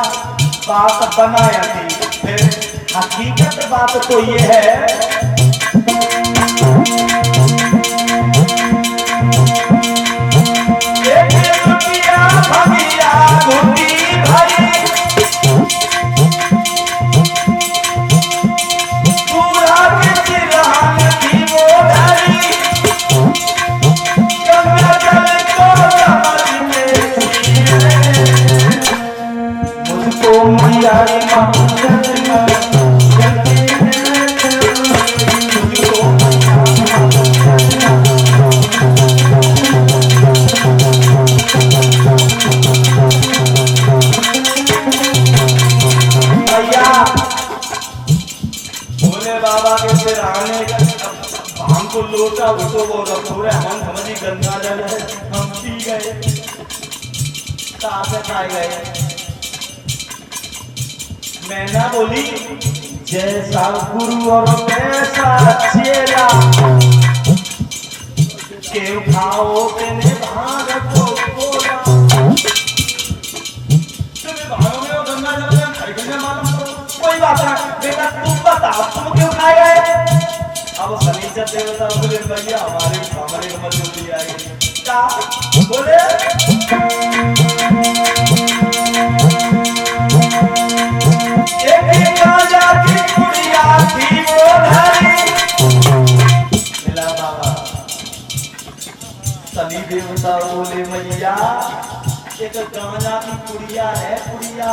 बात बनाया थी, फिर हकीकत बात तो ये है पूरा मैया भोले बाबा के फिर आने का हमको लोटा उसको वो पूरे हम समझी गंगा जल है हम पी गए तासे खाए गए। मैना बोली जैसा गुरु और वैसा चेला के उठाओ तेने भाग को बोला तुम्हें भागोगे वो गंगा जल में खरीदने मालूम कोई बात ना बेटा तुम बताओ तुम क्यों खाए गए। अब शनिचर देवता बोले भैया हमारे मजबूरी आई क्या बोले एक राजा की कुड़िया थी वो धरी मिला बाबा शनि देवता बोले भैया एक गांजा की कुड़िया है कुड़िया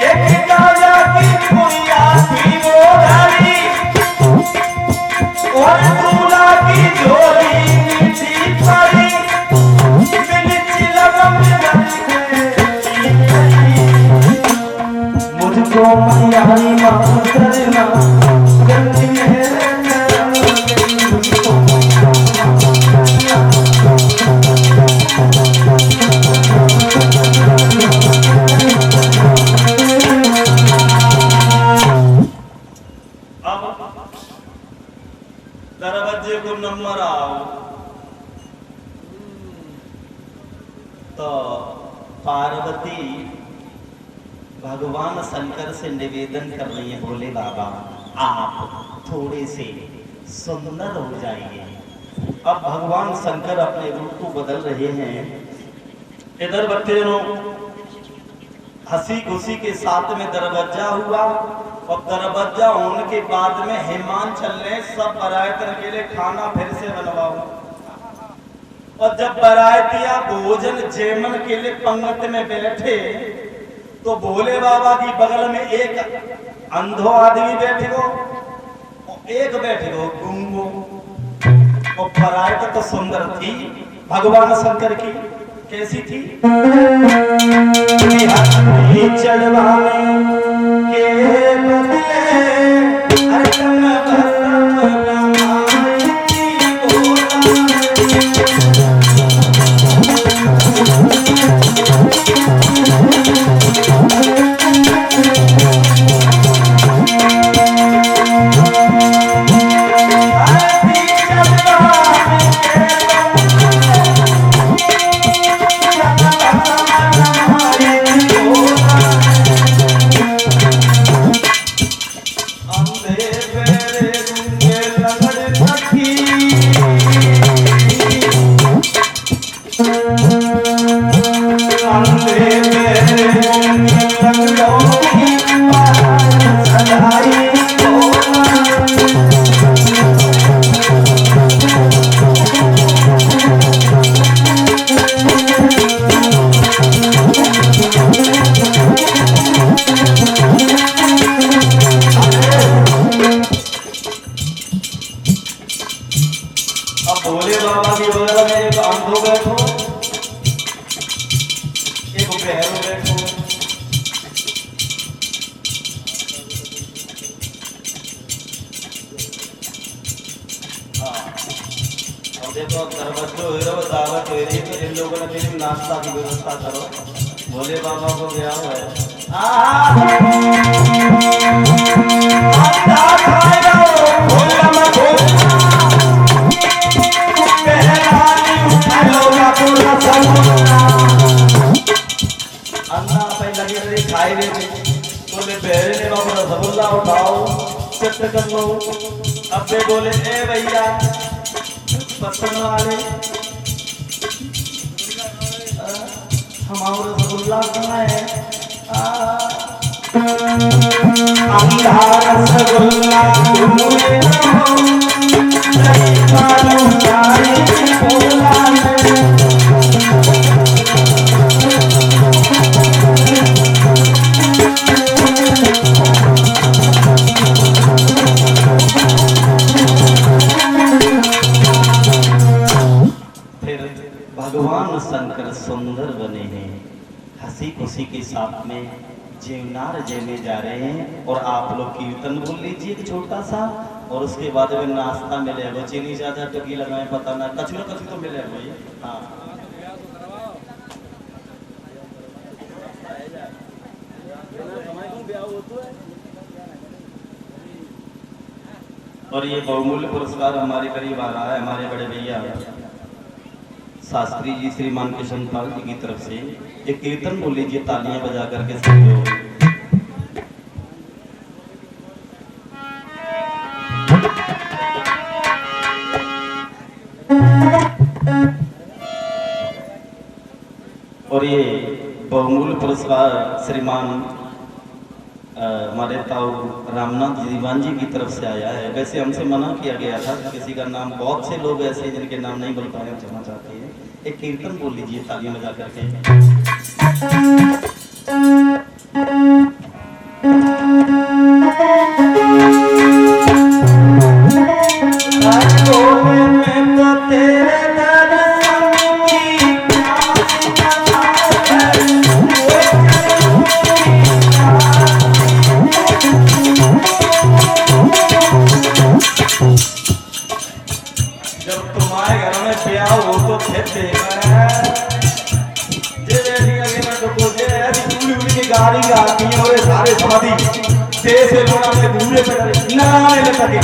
एक राजा की कुड़िया थी वो धरी और दूल्हा की झोली थी परी मिली लगन मुझको मैया माफ करना गंदी है दरवाजे को नंबर आओ तो पार्वती भगवान शंकर से निवेदन कर रही है बोले बाबा आप थोड़े से सुंदर हो जाइए। अब भगवान शंकर अपने रूप को बदल रहे हैं। इधर बच्चों हंसी खुशी के साथ में दरवाजा हुआ और दरवाजा होने के बाद में हिमांचल ने सब बरायतन के लिए खाना फिर से बनवाओ और जब बरायतिया भोजन जेमन के लिए पंगत में बैठे तो भोले बाबा की बगल में एक अंधो आदमी बैठे हो और एक बैठे हो गूंगो और बरायत तो सुंदर थी भगवान शंकर की कैसी थी चढ़वाने के देखो दावत हो रही तो इन लोगों ने फिर नाश्ता की व्यवस्था करो। भोले बाबा को गया हुआ है अन्ना पे लगे रहे खाए रहे बोले बहरे ने बाबा रसगुल्ला उठाओ चट कर लो। अब बोले ए भैया पसंद वाले हमारा रसगुल्ला कहाँ है अंधा रसगुल्ला भगवान शंकर सुंदर बने हैं, हंसी खुशी के साथ में जीवनार जेने जा रहे हैं। और आप लोग कीर्तन बोल लीजिए एक छोटा सा, और उसके बाद में नाश्ता मिलेगा। चीनी ज्यादा टुकी लगाए पता ना, कछु ना कछु तो मिलेगा ये। हाँ और ये बहुमूल्य पुरस्कार हमारे करीब आ रहा है, हमारे बड़े भैया शास्त्री जी श्रीमान किशन पाल जी की तरफ से एक कीर्तन बोल लीजिए तालियां बजा करके सभी लोग। और ये बहुमूल्य पुरस्कार श्रीमान हमारे ताऊ रामनाथ दीवान जी की तरफ से आया है। वैसे हमसे मना किया गया था किसी का नाम, बहुत से लोग ऐसे जिनके नाम नहीं बोल पाए, क्षमा चाहते हैं। एक कीर्तन बोल लीजिए तालियां बजा करके। गाड़ी आती है और सारे समाधि देश से लोग अपने घूमने पे नारायण लगे।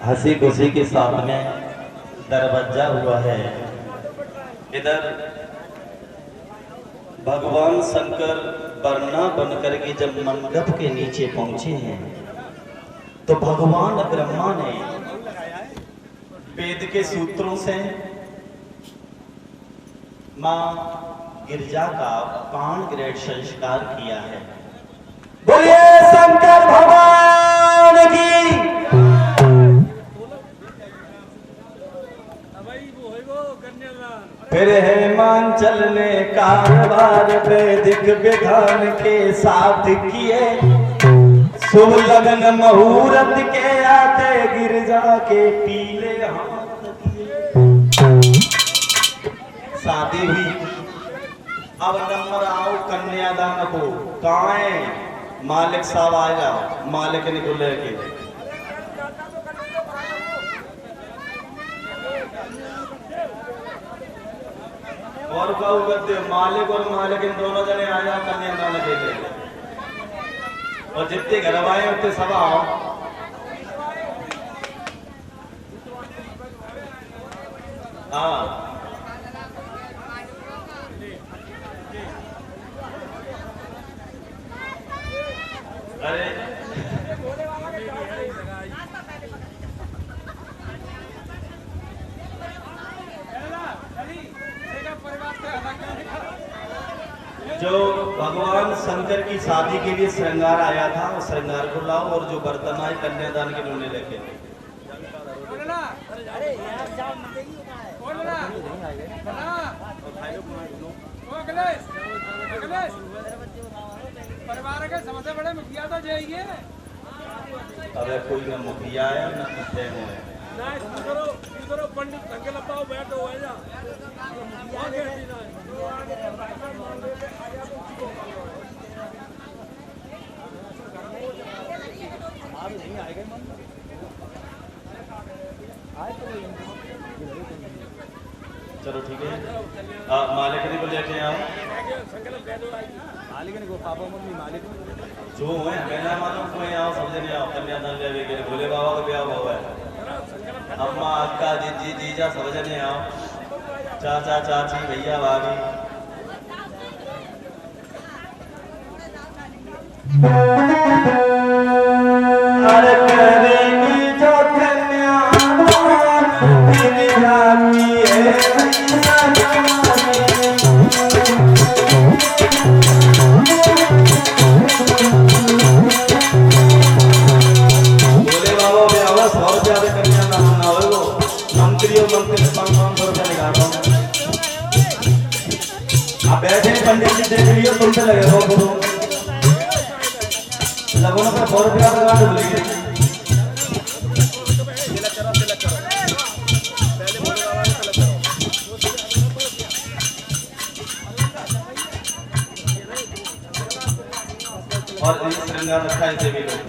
हंसी खुशी के साथ में दरवाजा हुआ है। इधर भगवान शंकर बरना बनकर के जब मंडप के नीचे पहुंचे हैं तो भगवान ब्रह्मा ने वेद के सूत्रों से मां गिरजा का 5 ग्रेड संस्कार किया है। बोलिए शंकर भगवान की। फिर हेमांचल ने कारवार वैदिक विधान के साथ किए, शुभ लगन मुहूर्त के आते गिरजा के पीले हाथ किए। शादी हुई। अब नंबर आओ कन्यादान को। कहाँ है मालिक साहब? आएगा मालिक ने को लेके। और मालिक और मालिक इन दोनों जने आ जाओ कन्यादान के लिए। और जितने घर आए उतने सब आओ। हाँ अरे जो भगवान शंकर की शादी के लिए श्रृंगार आया था उस श्रृंगार को लाओ, और जो बर्तन आए कन्यादान के लोने लेके। परिवार के सबसे बड़े मुखिया तो जाइए। अबे कोई न मुखिया है न कुत्ते हैं। इधरो पंडित संगे लगाओ बैठो है जा। नहीं आएगा चलो ठीक है। मालिक ने को लेके आओ। मालिक ने को पापा मम्मी मालिक जो है मेरा मालूम कोई आओ सब जने आओ कन्यादान लेवे के भोले बाबा का ब्याह हुआ है। अम्मा अक्का जीजी जीजा सब जने आओ। चाचा चाची भैया भाभी। अरे करेंगी जो कन्यादान फिर जाती है। बैठे पंडित जी देख लियो तुमसे लगे हो लगों पे 100 रुपया लगा दो बोलिए। और इस श्रृंगार रखा है देवी लोग।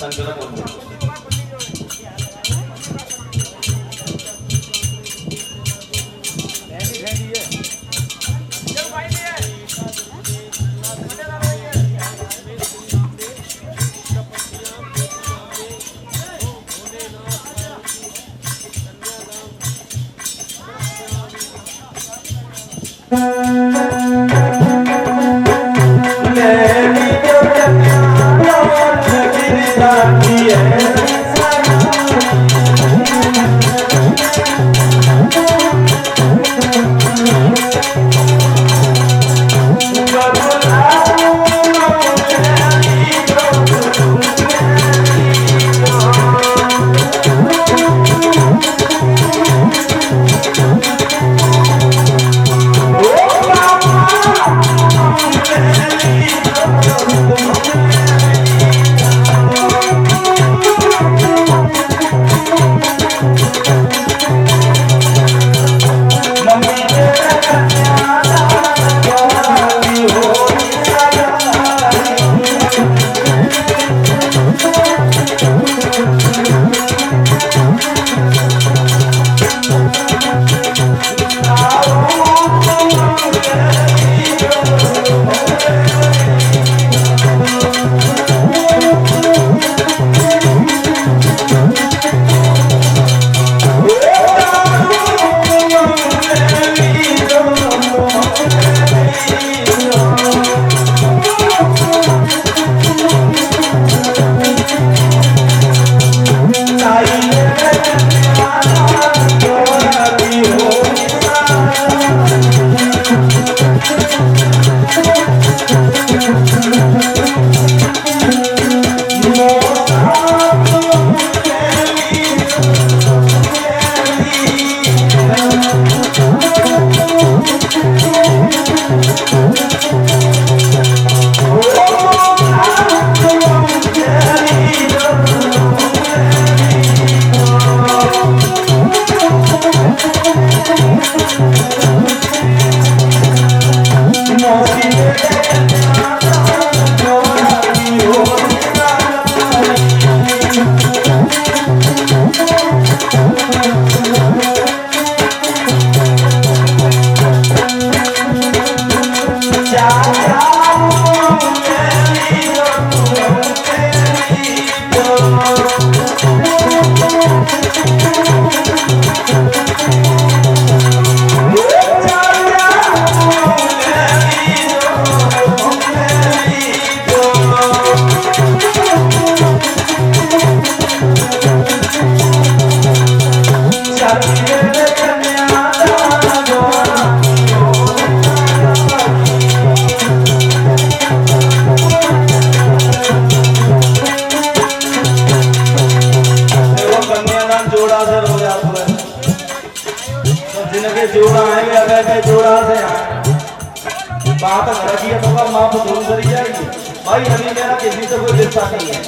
संकल्प ले तो धूम करी जाएगी भाई। अभी मेरा किसी से कोई रिश्ता नहीं है।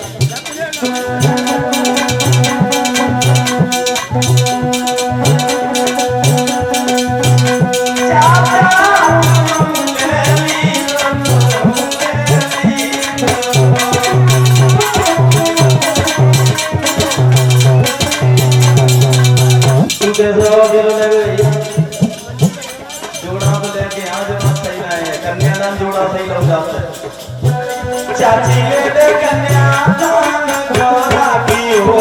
जोड़ा तो लेके यहाँ जो सही ना है, कन्यादान जोड़ा सही लग जाता है। चाची ले ले कन्यादान जोड़ा की हो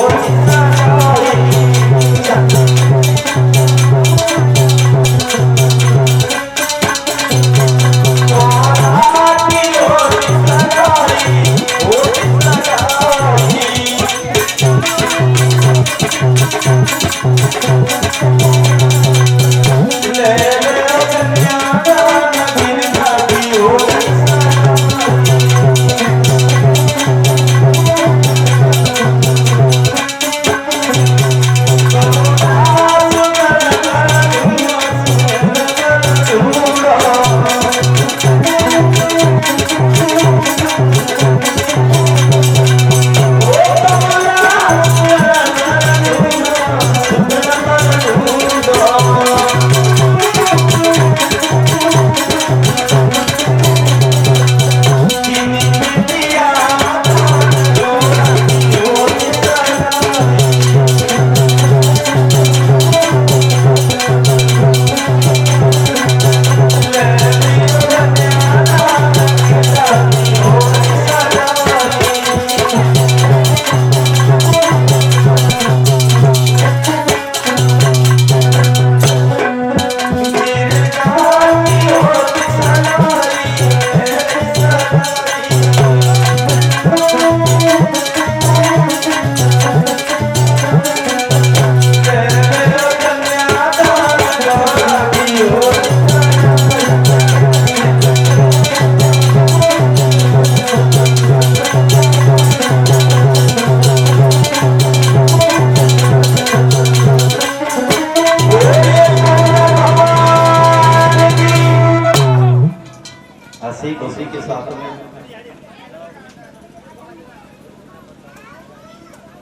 खुशी के साथ में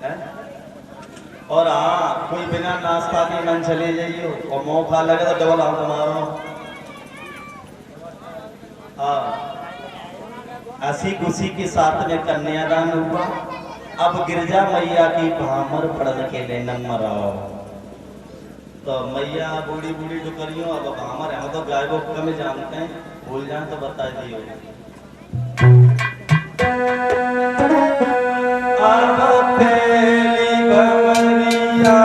है? और हाँ, कोई बिना नाश्ता के मन चले जाइयो और मौका लगे तो डबल आंख मारो। हाँ, हंसी खुशी के साथ में कन्यादान हुआ। अब गिरजा मैया की भामर पड़न के लिए नंबर आओ। तो मैया बूढ़ी बूढ़ी जो करियो अब भामर हम तो गाय को कम जानते हैं, भूल जाए तो बता दियो। अब तेरी बवरिया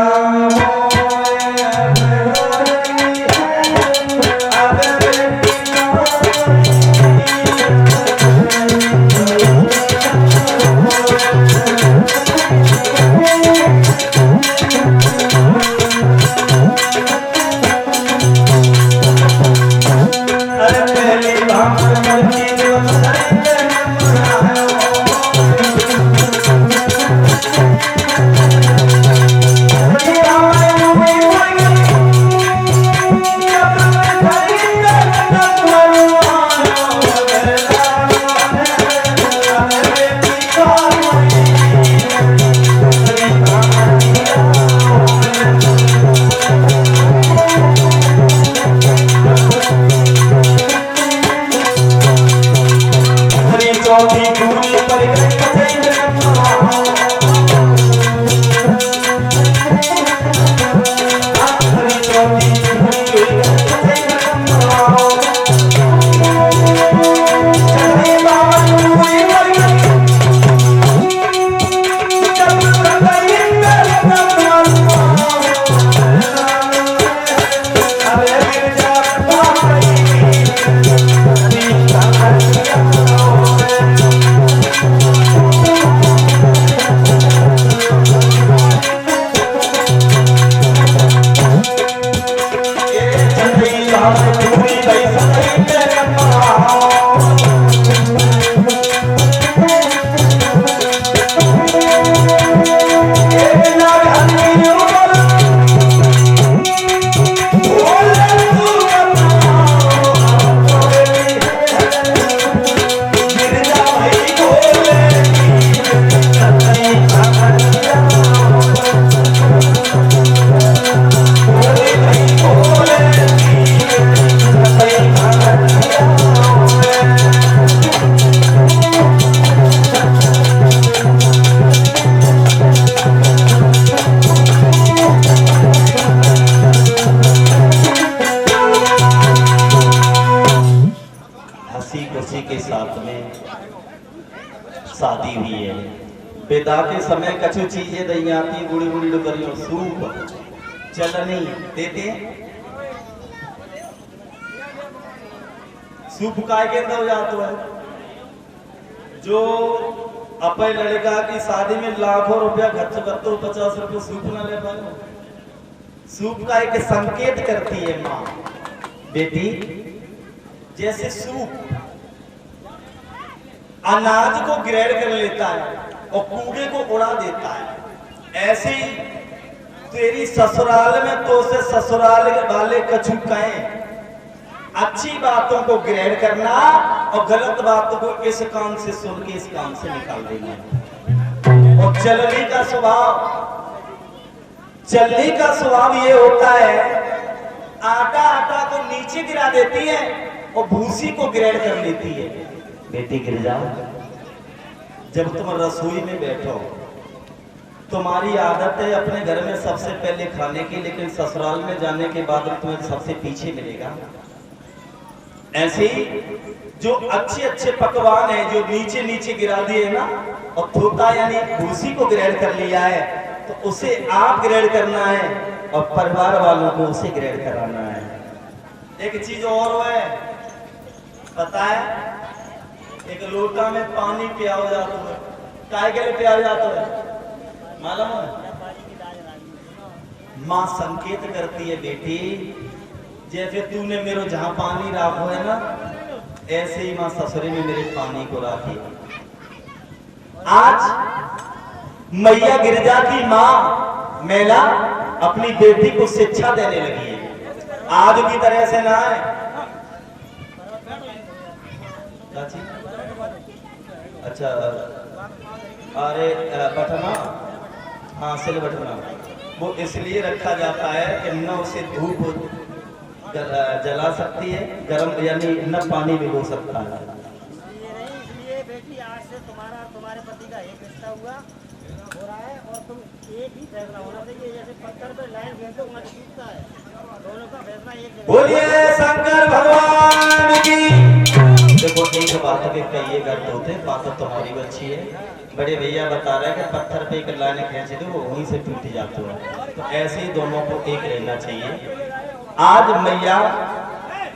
अरे पहली बात शादी हुई है। विदा के समय कछु चीजें दई आती बुढ़ी बुढ़ी डुकरियों सूप चलनी देते सूप काय के अंदर हो जाता है। जो अपने लड़का की शादी में लाखों रुपया खर्च करते हो 50 रुपये सूप ना ले पाए। सूप का एक संकेत करती है माँ बेटी, जैसे सूप अनाज को ग्रेड कर लेता है और कूड़े को उड़ा देता है, ऐसे ही तेरी ससुराल में तो से ससुराल वाले कछु कहें अच्छी बातों को ग्रहण करना और गलत बातों को इस काम से सुन के इस काम से निकाल देना। और चलने का स्वभाव ये होता है, आटा आटा को नीचे गिरा देती है और भूसी को ग्रहण कर लेती है। बेटी गिर जाओ, जब तुम रसोई में बैठो तुम्हारी आदत है अपने घर में सबसे पहले खाने की, लेकिन ससुराल में जाने के बाद तुम्हें सबसे पीछे मिलेगा। ऐसे ही जो अच्छे अच्छे पकवान है जो नीचे नीचे गिरा दिए ना, और थोता यानी भूसी को ग्रहण कर लिया है, तो उसे आप ग्रहण करना है और परिवार वालों को उसे ग्रहण कराना है। एक चीज और है पता है, एक लोटा में पानी पियाओ जाता है, काय के लिए पियाओ जाता है मालूम है? माँ संकेत करती है बेटी, जैसे तूने मेरे जहां पानी राखो है ना, ऐसे ही माँ ससुरे में मेरे पानी को राखी। आज मैया गिरजा की माँ मैला अपनी बेटी को शिक्षा देने लगी है। आज की तरह से ना है। अच्छा अरे बटना, हाँ सिल बटना वो इसलिए रखा जाता है कि न उसे धूप जला सकती है, गर्म यानी न पानी भिगो सकता है। इसलिए बेटी आज से तुम्हारे पति का एक रिश्ता हो रहा है और तुम एक ही फैसला होना चाहिए। जैसे पत्थर पे लाइन फेंको वहाँ टूटता है, दोनों का फैसला एक। बोलिए शंकर भगवान की। देखो एक बात के कई गर्द होते, बात तो तुम्हारी भी अच्छी है। बड़े भैया बता रहे हैं कि पत्थर पे एक लाइन खींच दो वो वहीं से टूट जाता है, तो ऐसे ही दोनों को एक रहना चाहिए। आज मैया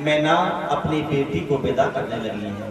मैना अपनी बेटी को विदा करने लगी है।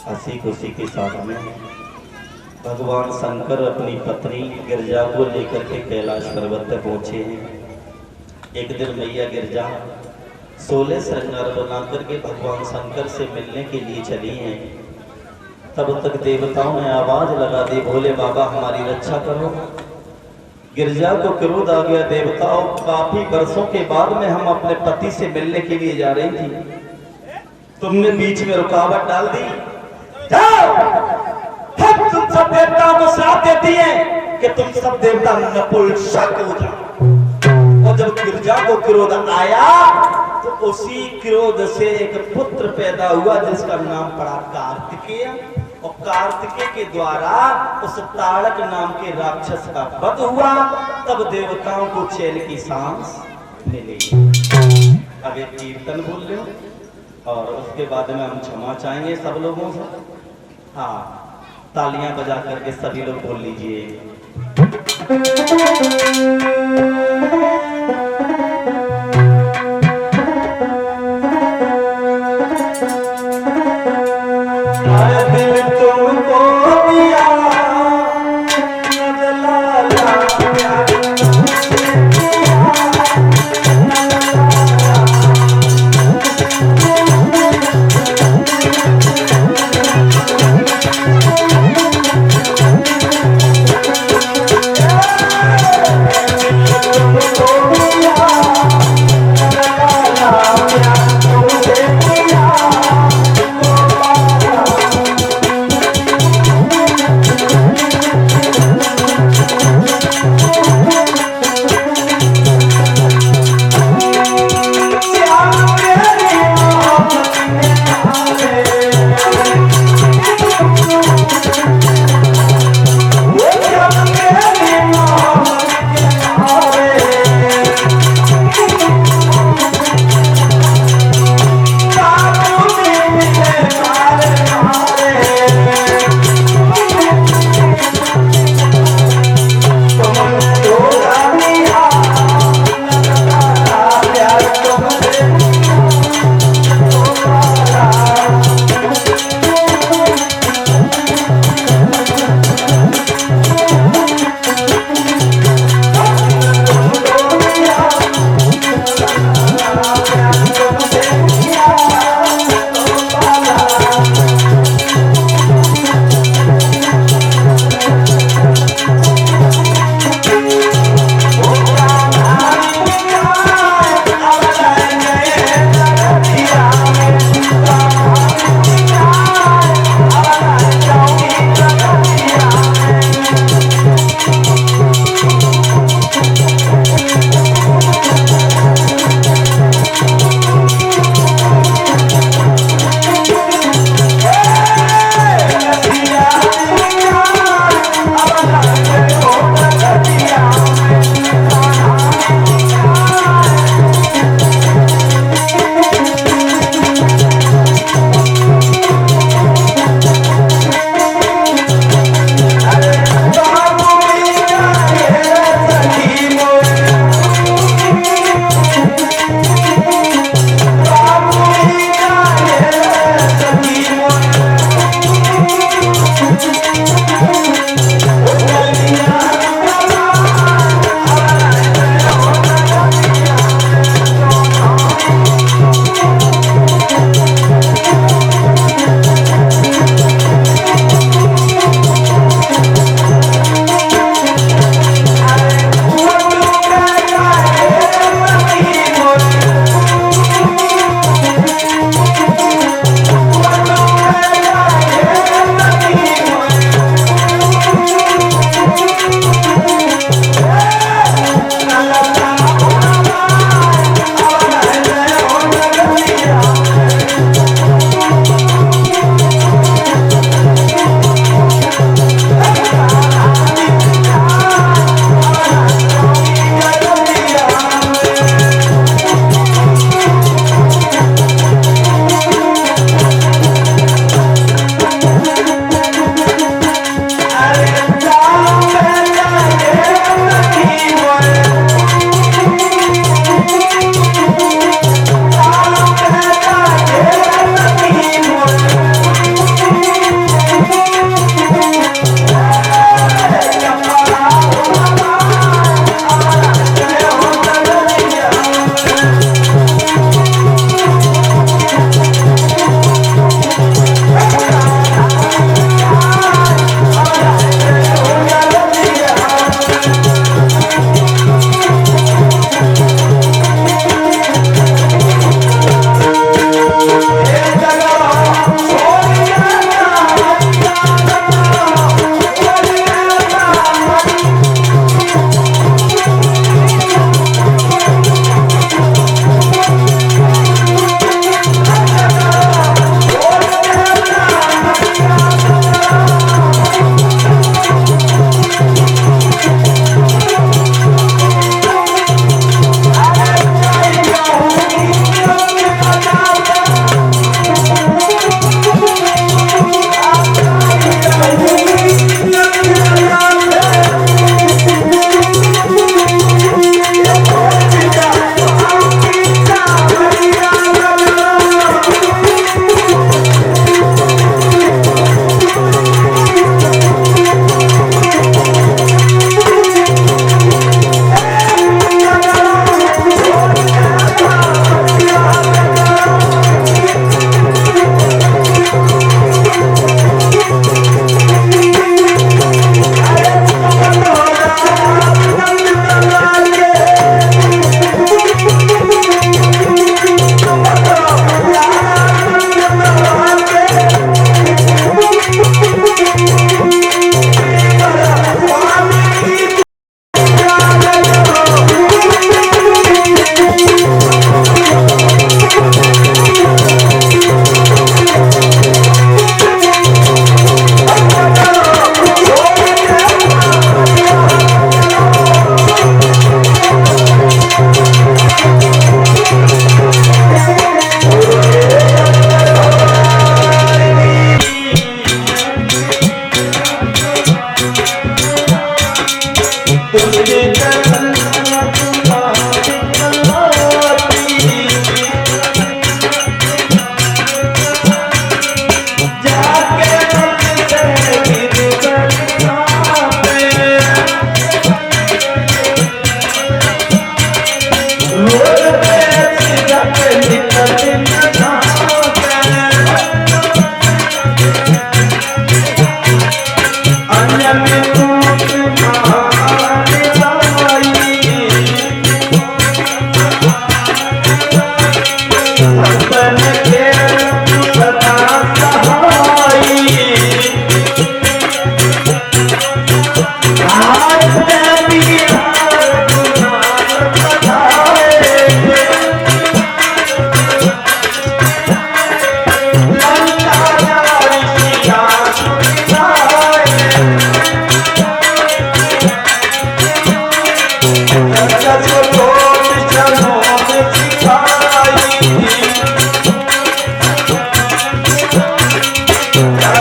हंसी खुशी के साथ में भगवान शंकर अपनी पत्नी गिरजा को लेकर के कैलाश पर्वत पर पहुंचे हैं। एक दिन मैया गिरजा 16 श्रृंगार बना करके भगवान शंकर से मिलने के लिए चली हैं। तब तक देवताओं ने आवाज लगा दी, भोले बाबा हमारी रक्षा करो। गिरजा को क्रोध आ गया, देवताओं काफी वर्षों के बाद में हम अपने पति से मिलने के लिए जा रही थी, तुमने बीच में रुकावट डाल दी। जाओ, हम तुम सब देवताओं को श्राप देती है कि तुम सब देवता नपुंसक हो जाओ। और जब गिरजा को क्रोध आया तो उसी क्रोध से एक पुत्र पैदा हुआ जिसका नाम पड़ा कार्तिकेय। और कार्तिकेय के द्वारा उस ताड़क नाम के राक्षस का वध हुआ। तब देवताओं को चैन की सांस मिली। अब एक कीर्तन बोल लो और उसके बाद में हम क्षमा चाहेंगे सब लोगों से। हाँ, तालियां बजा करके सभी लोग बोल लीजिए। दिल तुमको दिया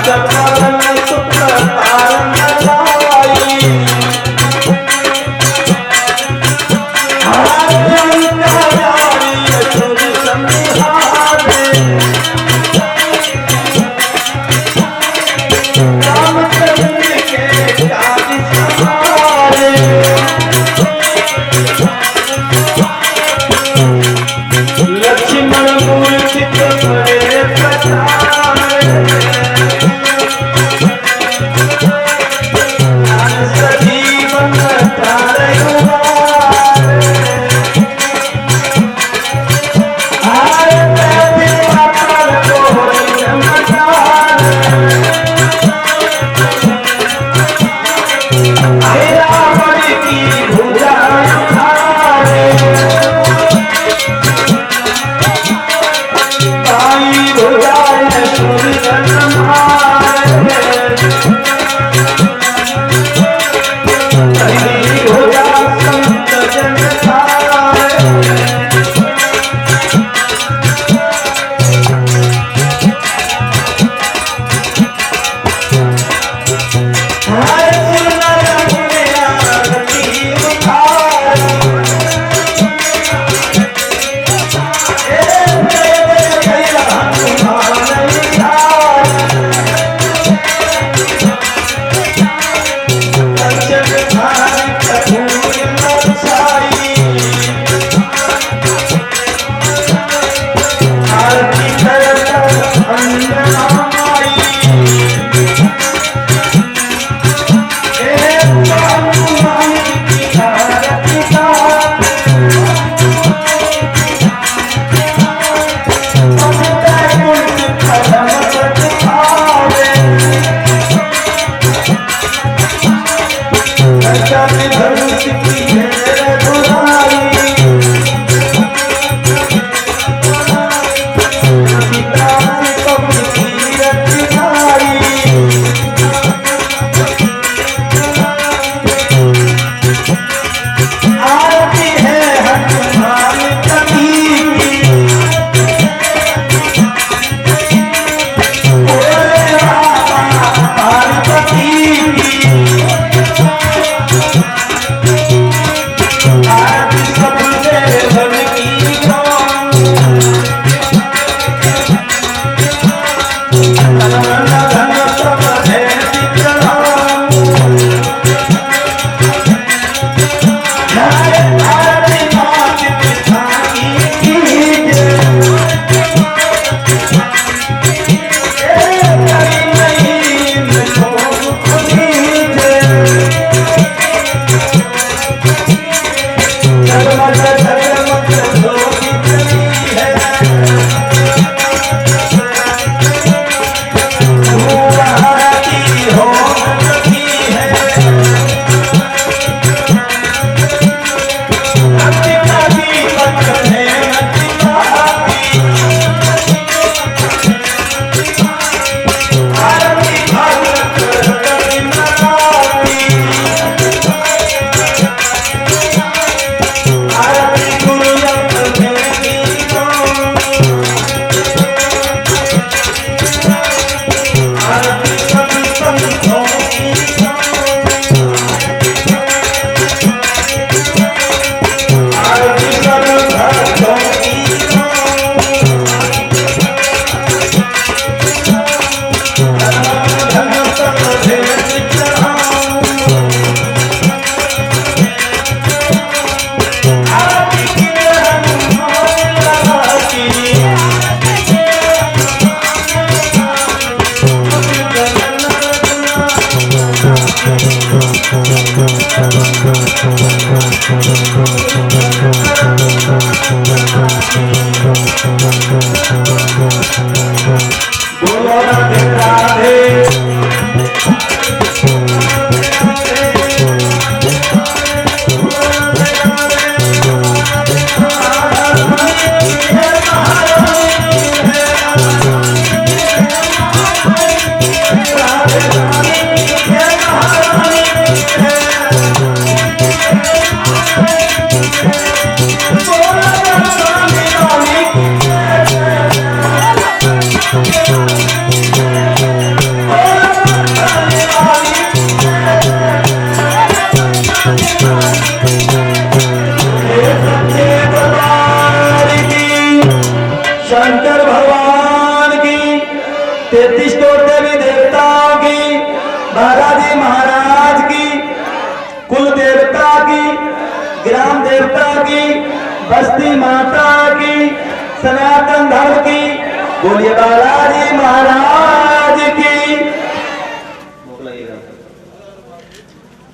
राजपाल शुक्ल तारण लाई लक्ष्मण मूर्ति बड़े प्रताप राजा जी महाराज की, कुल देवता की, ग्राम देवता की, बस्ती माता की, सनातन धर्म की। बोलिए बाला